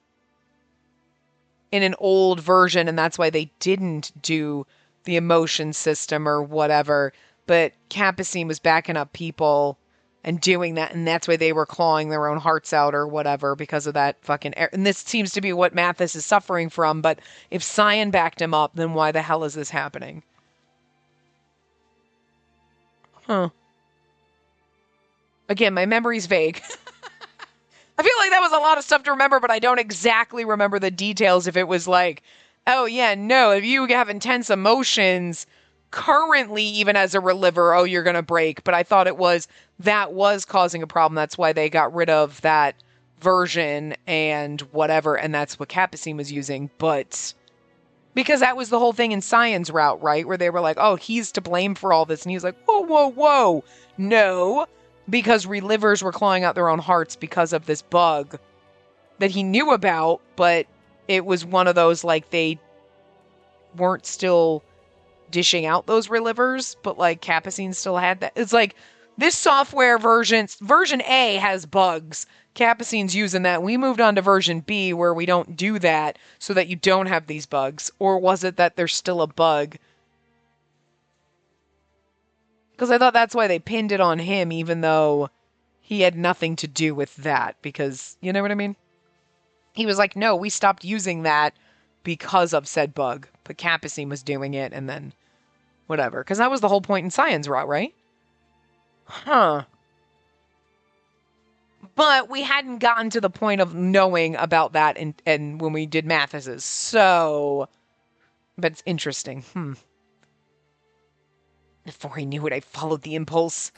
in an old version, and that's why they didn't do the emotion system or whatever. But Capucine was backing up people and doing that, and that's why they were clawing their own hearts out or whatever because of that fucking and this seems to be what Mathis is suffering from. But if Cyan backed him up, then why the hell is this happening? Huh. Again, my memory's vague. I feel like that was a lot of stuff to remember, but I don't exactly remember the details. If it was like, oh yeah, no, if you have intense emotions currently, even as a reliver, oh, you're going to break. But I thought that was causing a problem. That's why they got rid of that version and whatever. And that's what Capucine was using. But because that was the whole thing in Cyan's route, right? Where they were like, oh, he's to blame for all this. And he was like, whoa, whoa, whoa. No, because relivers were clawing out their own hearts because of this bug that he knew about, but it was one of those, like, they weren't still dishing out those relivers, but, like, Capucine still had that. It's like, this software version A has bugs. Capucine's using that. We moved on to version B where we don't do that so that you don't have these bugs. Or was it that there's still a bug? Because I thought that's why they pinned it on him, even though he had nothing to do with that. Because, you know what I mean? He was like, no, we stopped using that because of said bug. But Capucine was doing it, and then whatever. Because that was the whole point in Cyan's route, right? Huh. But we hadn't gotten to the point of knowing about that and when we did Mathis's. So, but it's interesting. Before I knew it, I followed the impulse.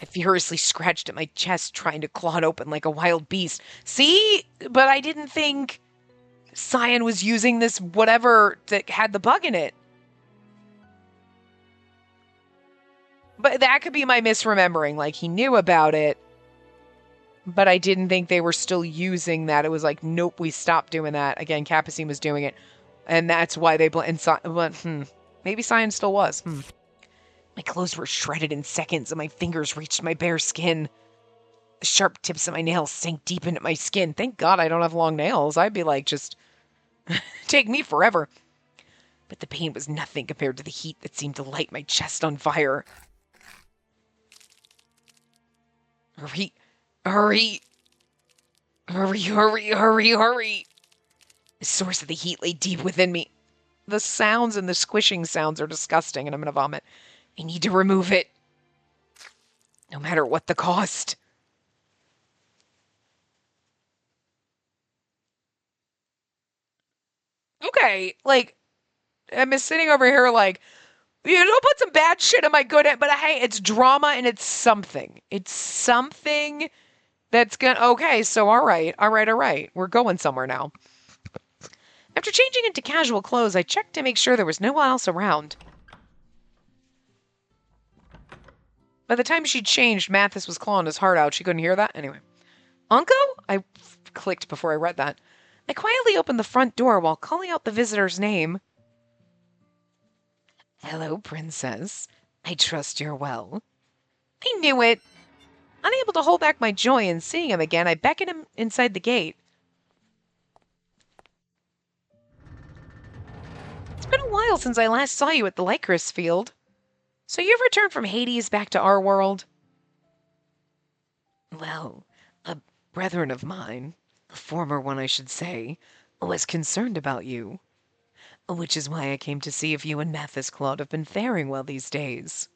I furiously scratched at my chest, trying to claw it open like a wild beast. See? But I didn't think Cyan was using this whatever that had the bug in it. But that could be my misremembering. Like, he knew about it, but I didn't think they were still using that. It was like, nope, we stopped doing that. Again, Capucine was doing it, and that's why they maybe Cyan still was. My clothes were shredded in seconds, and my fingers reached my bare skin. The sharp tips of my nails sank deep into my skin. Thank God I don't have long nails. I'd be like, just take me forever. But the pain was nothing compared to the heat that seemed to light my chest on fire. Hurry! Hurry, hurry, hurry, hurry! The source of the heat lay deep within me. The sounds and the squishing sounds are disgusting, and I'm gonna vomit. I need to remove it. No matter what the cost. Okay, like, I'm sitting over here like, you don't put some bad shit in my good head, but hey, it's drama and it's something. It's something that's gonna, okay, so all right, all right, all right. We're going somewhere now. After changing into casual clothes, I checked to make sure there was no one else around. By the time she'd changed, Mathis was clawing his heart out. She couldn't hear that? Anyway. Uncle? I clicked before I read that. I quietly opened the front door while calling out the visitor's name. Hello, Princess. I trust you're well. I knew it. Unable to hold back my joy in seeing him again, I beckoned him inside the gate. It's been a while since I last saw you at the Lycoris field. So you've returned from Hades back to our world? Well, a brethren of mine, a former one I should say, was concerned about you. Which is why I came to see if you and Mathis Claude have been faring well these days.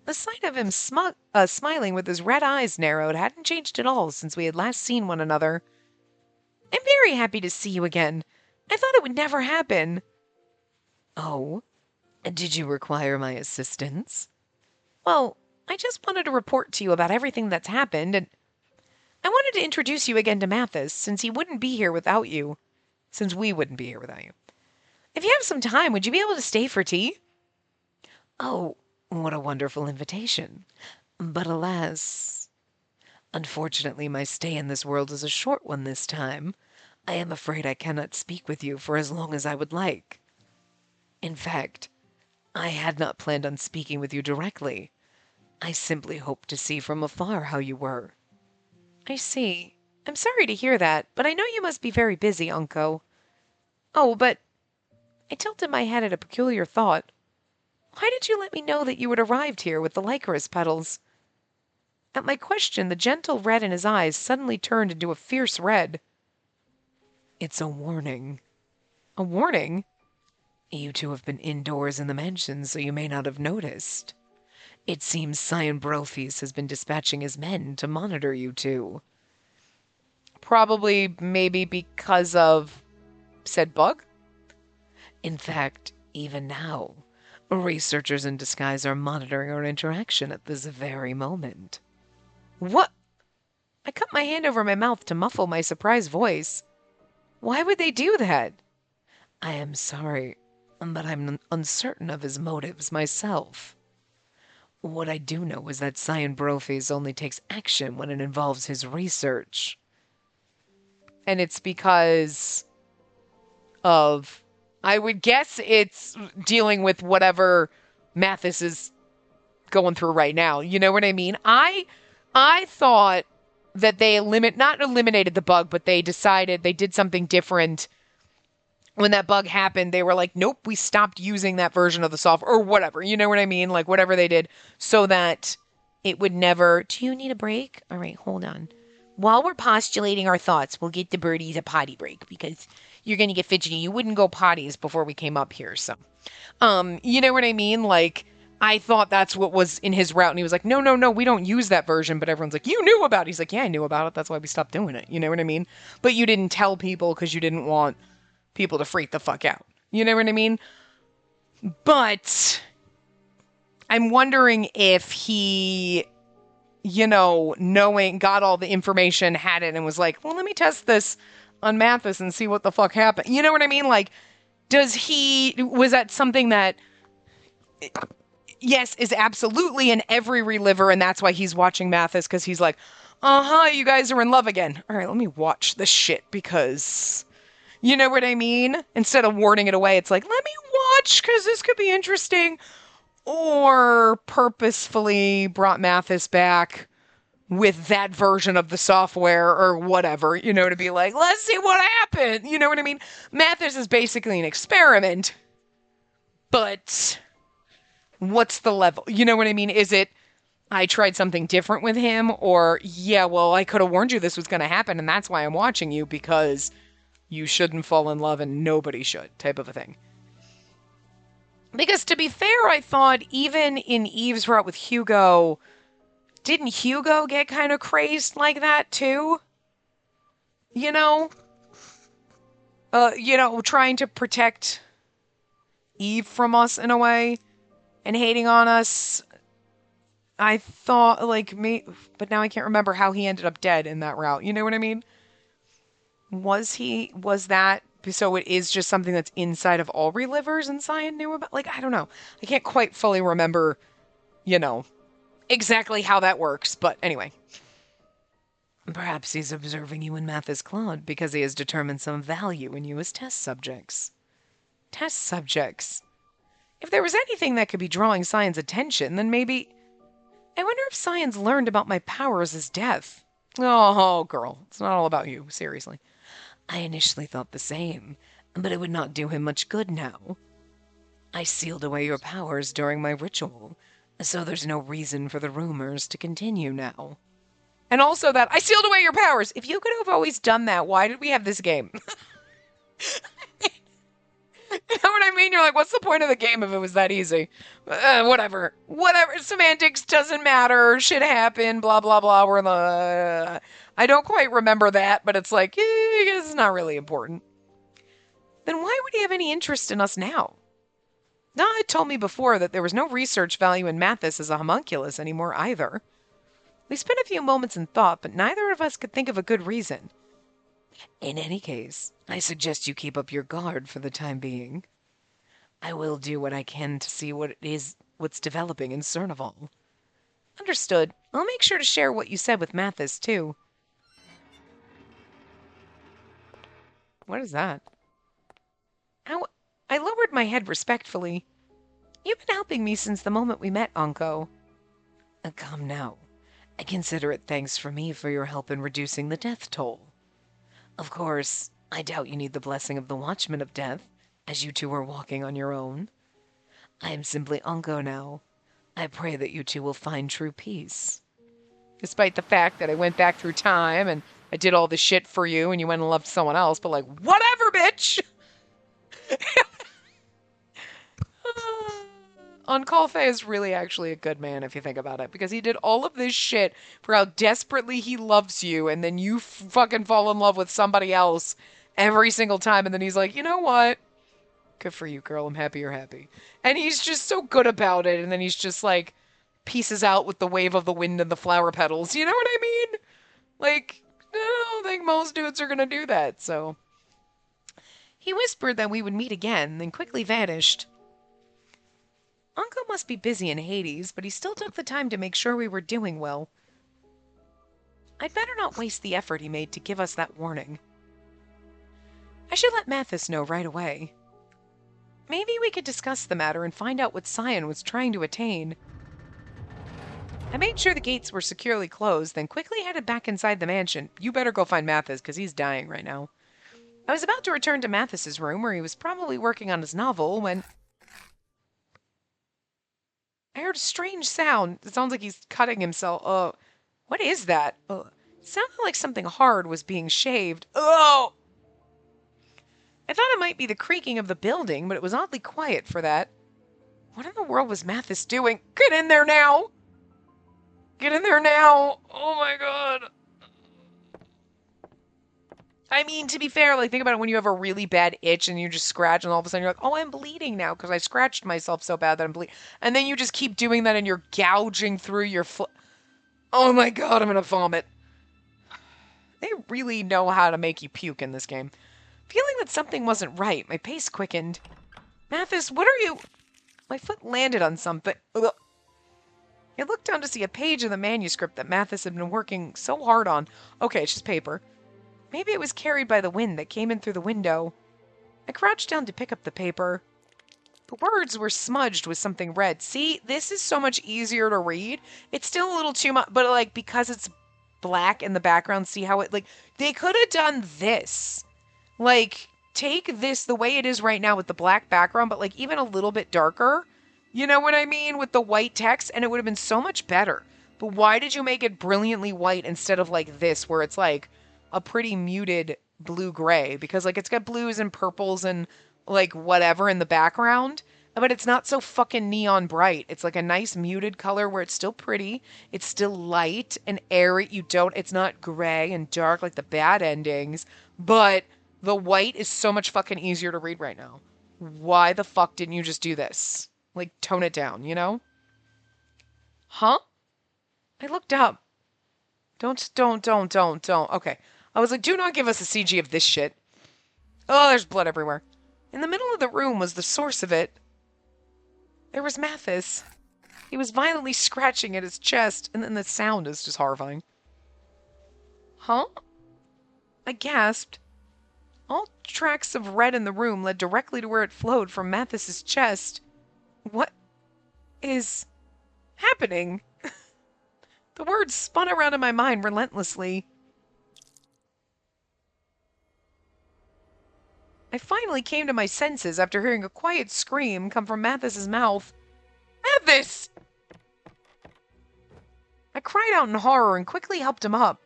The sight of him smiling with his red eyes narrowed hadn't changed at all since we had last seen one another. I'm very happy to see you again. I thought it would never happen. Oh, did you require my assistance? Well, I just wanted to report to you about everything that's happened, and I wanted to introduce you again to Mathis, since he wouldn't be here without you. Since we wouldn't be here without you. If you have some time, would you be able to stay for tea? Oh, what a wonderful invitation. But alas, unfortunately my stay in this world is a short one this time. I am afraid I cannot speak with you for as long as I would like. In fact, I had not planned on speaking with you directly. I simply hoped to see from afar how you were. I see. I'm sorry to hear that, but I know you must be very busy, Unco. Oh, but I tilted my head at a peculiar thought. Why did you let me know that you had arrived here with the Lycoris petals? At my question, the gentle red in his eyes suddenly turned into a fierce red. It's a warning. A warning? You two have been indoors in the mansion, so you may not have noticed. It seems Scion Brothes has been dispatching his men to monitor you two. Probably, maybe because of said bug? In fact, even now, researchers in disguise are monitoring our interaction at this very moment. What? I cut my hand over my mouth to muffle my surprised voice. Why would they do that? I am sorry, but I'm uncertain of his motives myself. What I do know is that Scion Brothes only takes action when it involves his research. And it's because of, I would guess it's dealing with whatever Mathis is going through right now. You know what I mean? I thought that they not eliminated the bug, but they decided they did something different. When that bug happened, they were like, nope, we stopped using that version of the software or whatever. You know what I mean? Like whatever they did so that it would never. Do you need a break? All right, hold on. While we're postulating our thoughts, we'll get the birdies a potty break because you're going to get fidgety. You wouldn't go potties before we came up here. So, you know what I mean? Like, I thought that's what was in his route. And he was like, no, no, no, we don't use that version. But everyone's like, you knew about it. He's like, yeah, I knew about it. That's why we stopped doing it. You know what I mean? But you didn't tell people because you didn't want people to freak the fuck out. You know what I mean? But I'm wondering if he, got all the information, had it, and was like, well, let me test this on Mathis and see what the fuck happened. You know what I mean? Like, was that something that, yes, is absolutely in every reliver, and that's why he's watching Mathis, because he's like, you guys are in love again. All right, let me watch this shit, because... You know what I mean? Instead of warding it away, it's like, let me watch, because this could be interesting. Or purposefully brought Mathis back with that version of the software or whatever, to be like, let's see what happened. You know what I mean? Mathis is basically an experiment. But what's the level? You know what I mean? Is it I tried something different with him, or, yeah, well, I could have warned you this was going to happen, and that's why I'm watching you, because you shouldn't fall in love and nobody should, type of a thing. Because to be fair, I thought even in Eve's route with Hugo, didn't Hugo get kind of crazed like that too? You know? Trying to protect Eve from us in a way and hating on us. I thought, like, me, but now I can't remember how he ended up dead in that route. You know what I mean? Was that, so it is just something that's inside of all relivers and Cyan knew about? Like, I don't know. I can't quite fully remember, you know, exactly how that works, but anyway. Perhaps he's observing you in Mathis Claude because he has determined some value in you as test subjects. Test subjects. If there was anything that could be drawing Cyan's attention, then maybe... I wonder if Cyan's learned about my powers as death. Oh, girl, it's not all about you, seriously. I initially thought the same, but it would not do him much good now. I sealed away your powers during my ritual, so there's no reason for the rumors to continue now. And also that I sealed away your powers. If you could have always done that, why did we have this game? You know what I mean? You're like, what's the point of the game if it was that easy? Whatever. Whatever. Semantics doesn't matter. Shit happened. Blah, blah, blah. We're in the... I don't quite remember that, but it's like, I guess it's not really important. Then why would he have any interest in us now? Nah, it told me before that there was no research value in Mathis as a homunculus anymore either. We spent a few moments in thought, but neither of us could think of a good reason. In any case, I suggest you keep up your guard for the time being. I will do what I can to see what's developing in Cernival. Understood. I'll make sure to share what you said with Mathis, too. What is that? I lowered my head respectfully. You've been helping me since the moment we met, Anko. Come now. I consider it thanks from me for your help in reducing the death toll. Of course, I doubt you need the blessing of the Watchman of Death, as you two are walking on your own. I am simply Anko now. I pray that you two will find true peace. Despite the fact that I went back through time and I did all this shit for you and you went and loved someone else, but like, whatever, bitch! Onkalfe is really actually a good man if you think about it, because he did all of this shit for how desperately he loves you, and then you fucking fall in love with somebody else every single time, and then he's like, you know what? Good for you, girl. I'm happy you're happy. And he's just so good about it, and then he's just like, pieces out with the wave of the wind and the flower petals. You know what I mean? Like, I don't think most dudes are gonna do that, so... He whispered that we would meet again, then quickly vanished. Uncle must be busy in Hades, but he still took the time to make sure we were doing well. I'd better not waste the effort he made to give us that warning. I should let Mathis know right away. Maybe we could discuss the matter and find out what Cyan was trying to attain. I made sure the gates were securely closed, then quickly headed back inside the mansion. You better go find Mathis, because he's dying right now. I was about to return to Mathis's room, where he was probably working on his novel, when... I heard a strange sound. It sounds like he's cutting himself. What is that? It sounded like something hard was being shaved. Oh! I thought it might be the creaking of the building, but it was oddly quiet for that. What in the world was Mathis doing? Get in there now! Get in there now! Oh my god! I mean, to be fair, like, think about it when you have a really bad itch and you just scratch and all of a sudden you're like, oh, I'm bleeding now because I scratched myself so bad that I'm bleeding. And then you just keep doing that and you're gouging through your oh my god, I'm gonna vomit. They really know how to make you puke in this game. Feeling that something wasn't right, my pace quickened. Mathis, what are you... My foot landed on something. Ugh. I looked down to see a page of the manuscript that Mathis had been working so hard on. Okay, it's just paper. Maybe it was carried by the wind that came in through the window. I crouched down to pick up the paper. The words were smudged with something red. See, this is so much easier to read. It's still a little too much, but like, because it's black in the background, see how it, like, they could have done this. Like, take this the way it is right now with the black background, but like even a little bit darker. You know what I mean? With the white text, and it would have been so much better. But why did you make it brilliantly white instead of like this, where it's like a pretty muted blue-gray? Because like it's got blues and purples and like whatever in the background, but it's not so fucking neon bright. It's like a nice muted color where it's still pretty, it's still light and airy. It's not gray and dark like the bad endings, but the white is so much fucking easier to read right now. Why the fuck didn't you just do this? Like, tone it down, you know? Huh? I looked up. Don't. Okay. I was like, do not give us a CG of this shit. Oh, there's blood everywhere. In the middle of the room was the source of it. There was Mathis. He was violently scratching at his chest, and then the sound is just horrifying. Huh? I gasped. All tracks of red in the room led directly to where it flowed from Mathis's chest. What is happening? The words spun around in my mind relentlessly. I finally came to my senses after hearing a quiet scream come from Mathis's mouth. Mathis! I cried out in horror and quickly helped him up.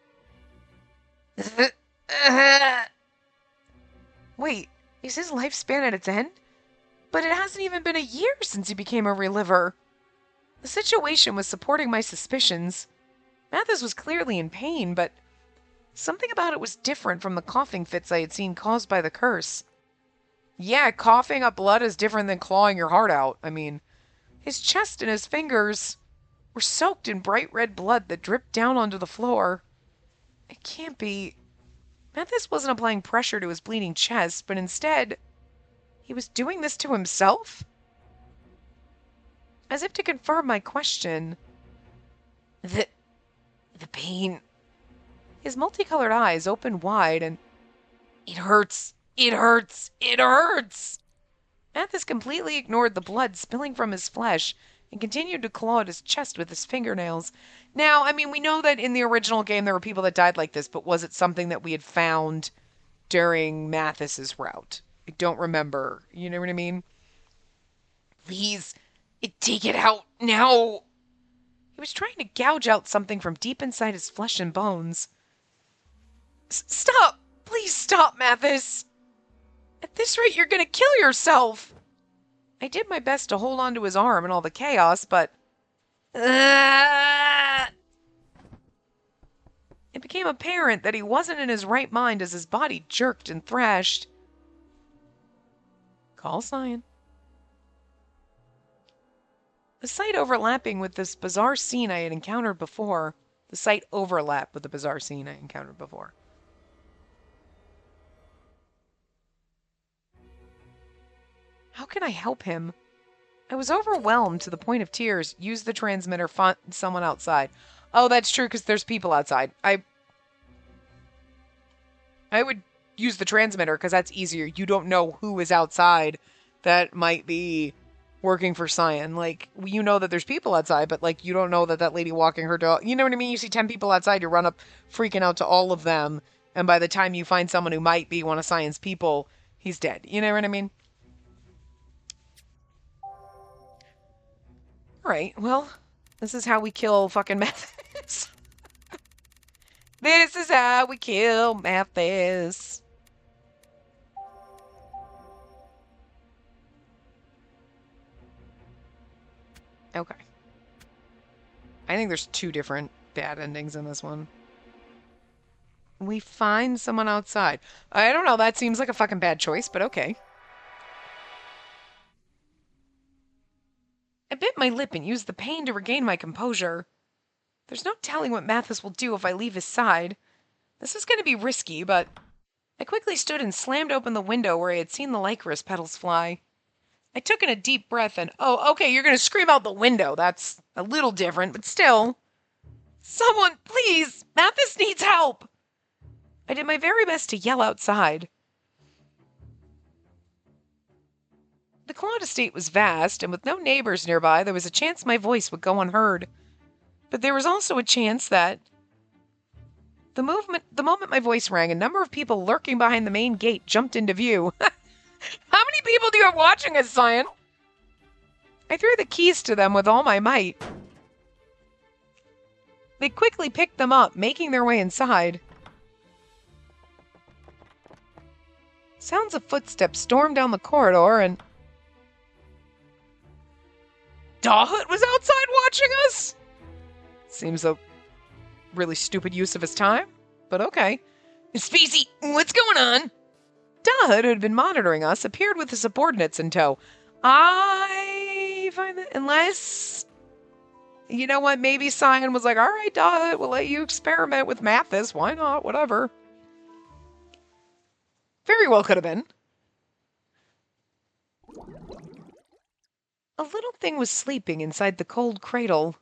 Wait, is his lifespan at its end? But it hasn't even been a year since he became a reliver. The situation was supporting my suspicions. Mathis was clearly in pain, but something about it was different from the coughing fits I had seen caused by the curse. Yeah, coughing up blood is different than clawing your heart out. I mean, his chest and his fingers were soaked in bright red blood that dripped down onto the floor. It can't be. Mathis wasn't applying pressure to his bleeding chest, but instead, he was doing this to himself? As if to confirm my question. The pain. His multicolored eyes opened wide and... It hurts. It hurts. It hurts. Mathis completely ignored the blood spilling from his flesh and continued to claw at his chest with his fingernails. Now, I mean, we know that in the original game there were people that died like this, but was it something that we had found during Mathis's route? I don't remember. You know what I mean? Please, take it out now. He was trying to gouge out something from deep inside his flesh and bones. Stop! Please stop, Mathis! At this rate, you're gonna kill yourself! I did my best to hold on to his arm in all the chaos, but... It became apparent that he wasn't in his right mind as his body jerked and thrashed. Call Cyan. The sight overlapping with this bizarre scene I had encountered before. The sight overlapped with the bizarre scene I encountered before. How can I help him? I was overwhelmed to the point of tears. Use the transmitter, find someone outside. Oh, that's true, because there's people outside. I would use the transmitter, because that's easier. You don't know who is outside that might be working for Cyan. Like, you know that there's people outside, but, like, you don't know that that lady walking her dog... You know what I mean? You see 10 people outside, you run up freaking out to all of them, and by the time you find someone who might be one of Cyan's people, he's dead. You know what I mean? Alright, well, this is how we kill fucking Mathis. This is how we kill Mathis. Okay. I think there's 2 different bad endings in this one. We find someone outside. I don't know, that seems like a fucking bad choice, but okay. I bit my lip and used the pain to regain my composure. There's no telling what Mathis will do if I leave his side. This is going to be risky, but... I quickly stood and slammed open the window where I had seen the Lycoris petals fly. I took in a deep breath and... Oh, okay, you're going to scream out the window. That's a little different, but still. Someone, please! Mathis needs help! I did my very best to yell outside. The Claude estate was vast, and with no neighbors nearby, there was a chance my voice would go unheard. But there was also a chance that... The moment my voice rang, a number of people lurking behind the main gate jumped into view. How many people do you have watching us, Cyan? I threw the keys to them with all my might. They quickly picked them up, making their way inside. Sounds of footsteps stormed down the corridor, and Dawhoot was outside watching us? Seems a really stupid use of his time, but okay. Spacey, what's going on? Dawhoot, who had been monitoring us, appeared with his subordinates in tow. I find that unless... You know what, maybe Cyan was like, all right, Dawhoot, we'll let you experiment with Mathis. Why not? Whatever. Very well could have been. A little thing was sleeping inside the cold cradle.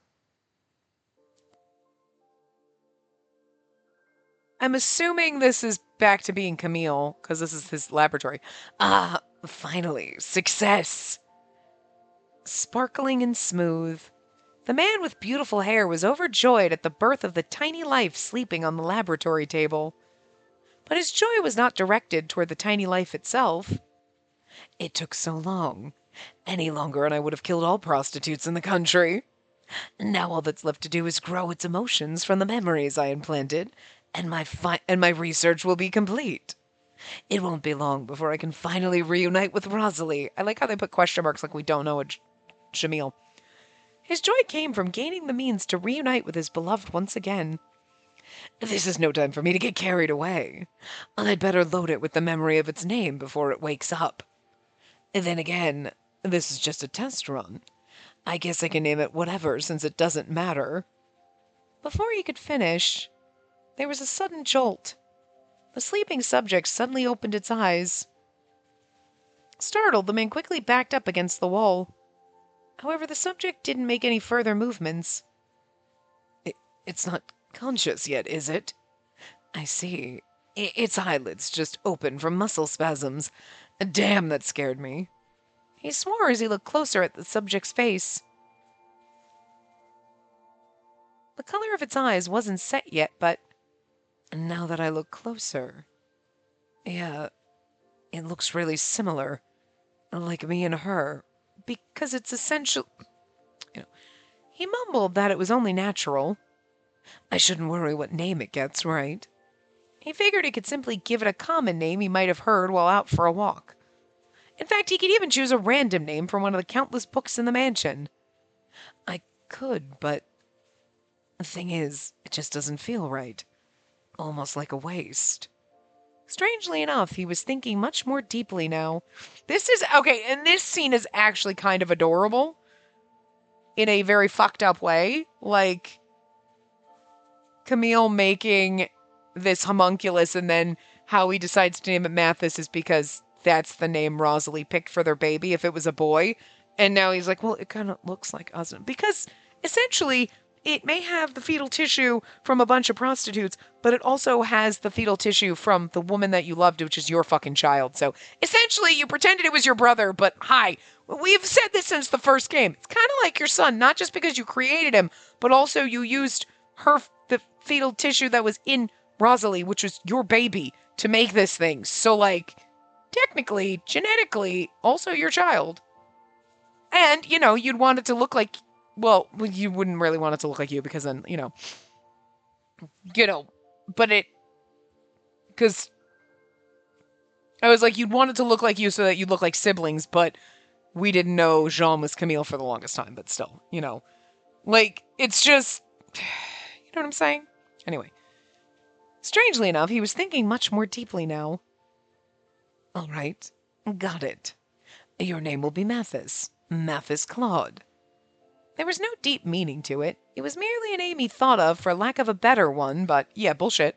I'm assuming this is back to being Camille, because this is his laboratory. Ah, finally, success! Sparkling and smooth. The man with beautiful hair was overjoyed at the birth of the tiny life sleeping on the laboratory table. But his joy was not directed toward the tiny life itself. It took so long. Any longer and I would have killed all prostitutes in the country. Now all that's left to do is grow its emotions from the memories I implanted, and my research will be complete. It won't be long before I can finally reunite with Rosalie. I like how they put question marks like we don't know what Jamil. His joy came from gaining the means to reunite with his beloved once again. This is no time for me to get carried away. I'd better load it with the memory of its name before it wakes up. Then again, this is just a test run. I guess I can name it whatever since it doesn't matter. Before he could finish, there was a sudden jolt. The sleeping subject suddenly opened its eyes. Startled, the man quickly backed up against the wall. However, the subject didn't make any further movements. It's not conscious yet, is it? I see. Its eyelids just open from muscle spasms. Damn, that scared me. He swore as he looked closer at the subject's face. The color of its eyes wasn't set yet, but now that I look closer... Yeah, it looks really similar. Like me and her. Because it's essential... He mumbled that it was only natural. I shouldn't worry what name it gets, right? He figured he could simply give it a common name he might have heard while out for a walk. In fact, he could even choose a random name from one of the countless books in the mansion. I could, but... The thing is, it just doesn't feel right. Almost like a waste. Strangely enough, he was thinking much more deeply now. Okay, and this scene is actually kind of adorable. In a very fucked up way. Like, Camille making this homunculus and then how he decides to name it Mathis is because that's the name Rosalie picked for their baby if it was a boy. And now he's like, well, it kind of looks like us. Because, essentially... It may have the fetal tissue from a bunch of prostitutes, but it also has the fetal tissue from the woman that you loved, which is your fucking child. So, essentially, you pretended it was your brother, but hi, we've said this since the first game. It's kind of like your son, not just because you created him, but also you used the fetal tissue that was in Rosalie, which was your baby, to make this thing. So, like, technically, genetically, also your child. And, you'd want it to look like... Well, you wouldn't really want it to look like you because then, but because I was like, you'd want it to look like you so that you'd look like siblings, but we didn't know Jean was Camille for the longest time, but still, like, it's just, you know what I'm saying? Anyway, strangely enough, he was thinking much more deeply now. All right, got it. Your name will be Mathis Claude. There was no deep meaning to it. It was merely a name he thought of for lack of a better one, but yeah, bullshit.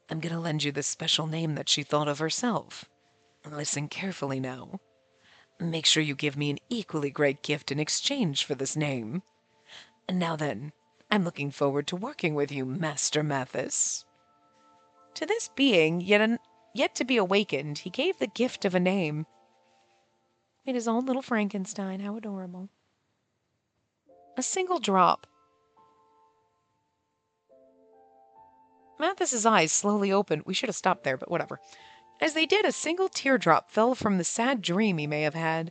I'm gonna lend you this special name that she thought of herself. Listen carefully now. Make sure you give me an equally great gift in exchange for this name. Now then, I'm looking forward to working with you, Master Mathis. To this being, yet to be awakened, he gave the gift of a name. Made his own little Frankenstein. How adorable. A single drop. Mathis's eyes slowly opened. We should have stopped there, but whatever. As they did, a single teardrop fell from the sad dream he may have had.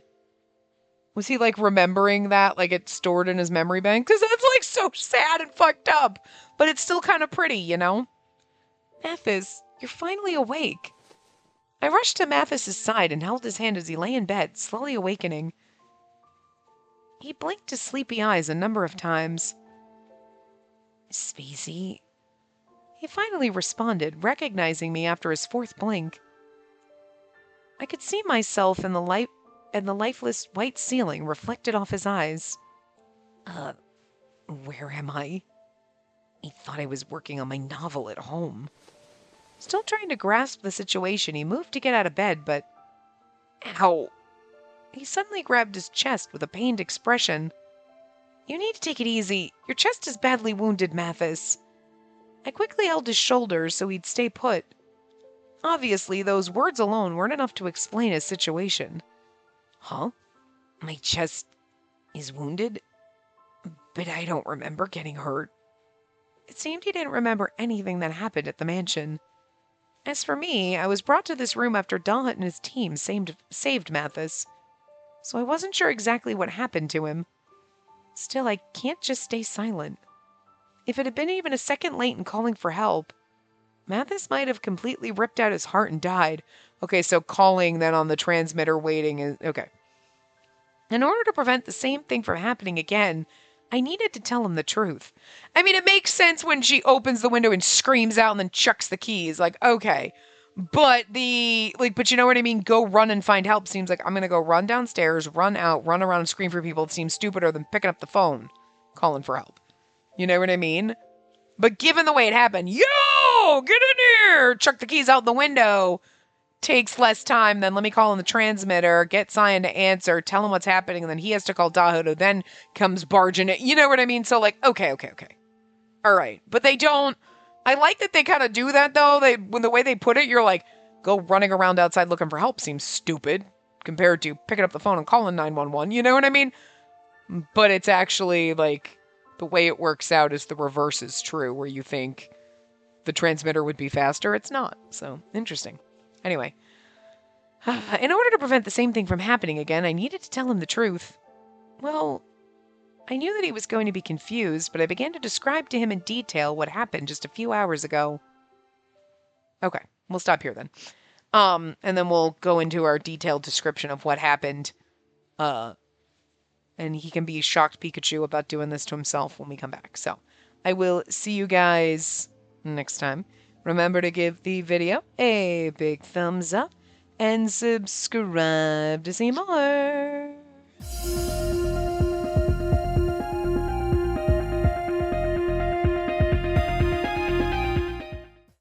Was he like remembering that, like it's stored in his memory bank? Because that's like so sad and fucked up. But it's still kind of pretty, you know? Mathis, you're finally awake. I rushed to Mathis's side and held his hand as he lay in bed, slowly awakening. He blinked his sleepy eyes a number of times. Spacey. He finally responded, recognizing me after his fourth blink. I could see myself in the lifeless white ceiling reflected off his eyes. Where am I? He thought I was working on my novel at home. Still trying to grasp the situation, he moved to get out of bed, but... Ow! He suddenly grabbed his chest with a pained expression. You need to take it easy. Your chest is badly wounded, Mathis. I quickly held his shoulders so he'd stay put. Obviously, those words alone weren't enough to explain his situation. Huh? My chest is wounded? But I don't remember getting hurt. It seemed he didn't remember anything that happened at the mansion. As for me, I was brought to this room after Dahut and his team saved Mathis, so I wasn't sure exactly what happened to him. Still, I can't just stay silent. If it had been even a second late in calling for help, Mathis might have completely ripped out his heart and died. Okay, so calling then on the transmitter waiting is... Okay. In order to prevent the same thing from happening again, I needed to tell him the truth. I mean, it makes sense when she opens the window and screams out and then chucks the keys. Like, okay. But but you know what I mean? Go run and find help seems like I'm going to go run downstairs, run out, run around and scream for people. It seems stupider than picking up the phone, calling for help. You know what I mean? But given the way it happened, yo, get in here, chuck the keys out the window, takes less time than let me call on the transmitter, get Cyan to answer, tell him what's happening, and then he has to call Dahut, who then comes barging in. You know what I mean? So like, okay. All right. But they don't, I like that they kind of do that though. When the way they put it, you're like, go running around outside looking for help seems stupid compared to picking up the phone and calling 911. You know what I mean? But it's actually like, the way it works out is the reverse is true, where you think the transmitter would be faster. It's not. So, interesting. Anyway, in order to prevent the same thing from happening again, I needed to tell him the truth. Well, I knew that he was going to be confused, but I began to describe to him in detail what happened just a few hours ago. Okay, we'll stop here then. And then we'll go into our detailed description of what happened. And he can be shocked Pikachu about doing this to himself when we come back. So, I will see you guys next time. Remember to give the video a big thumbs up and subscribe to see more.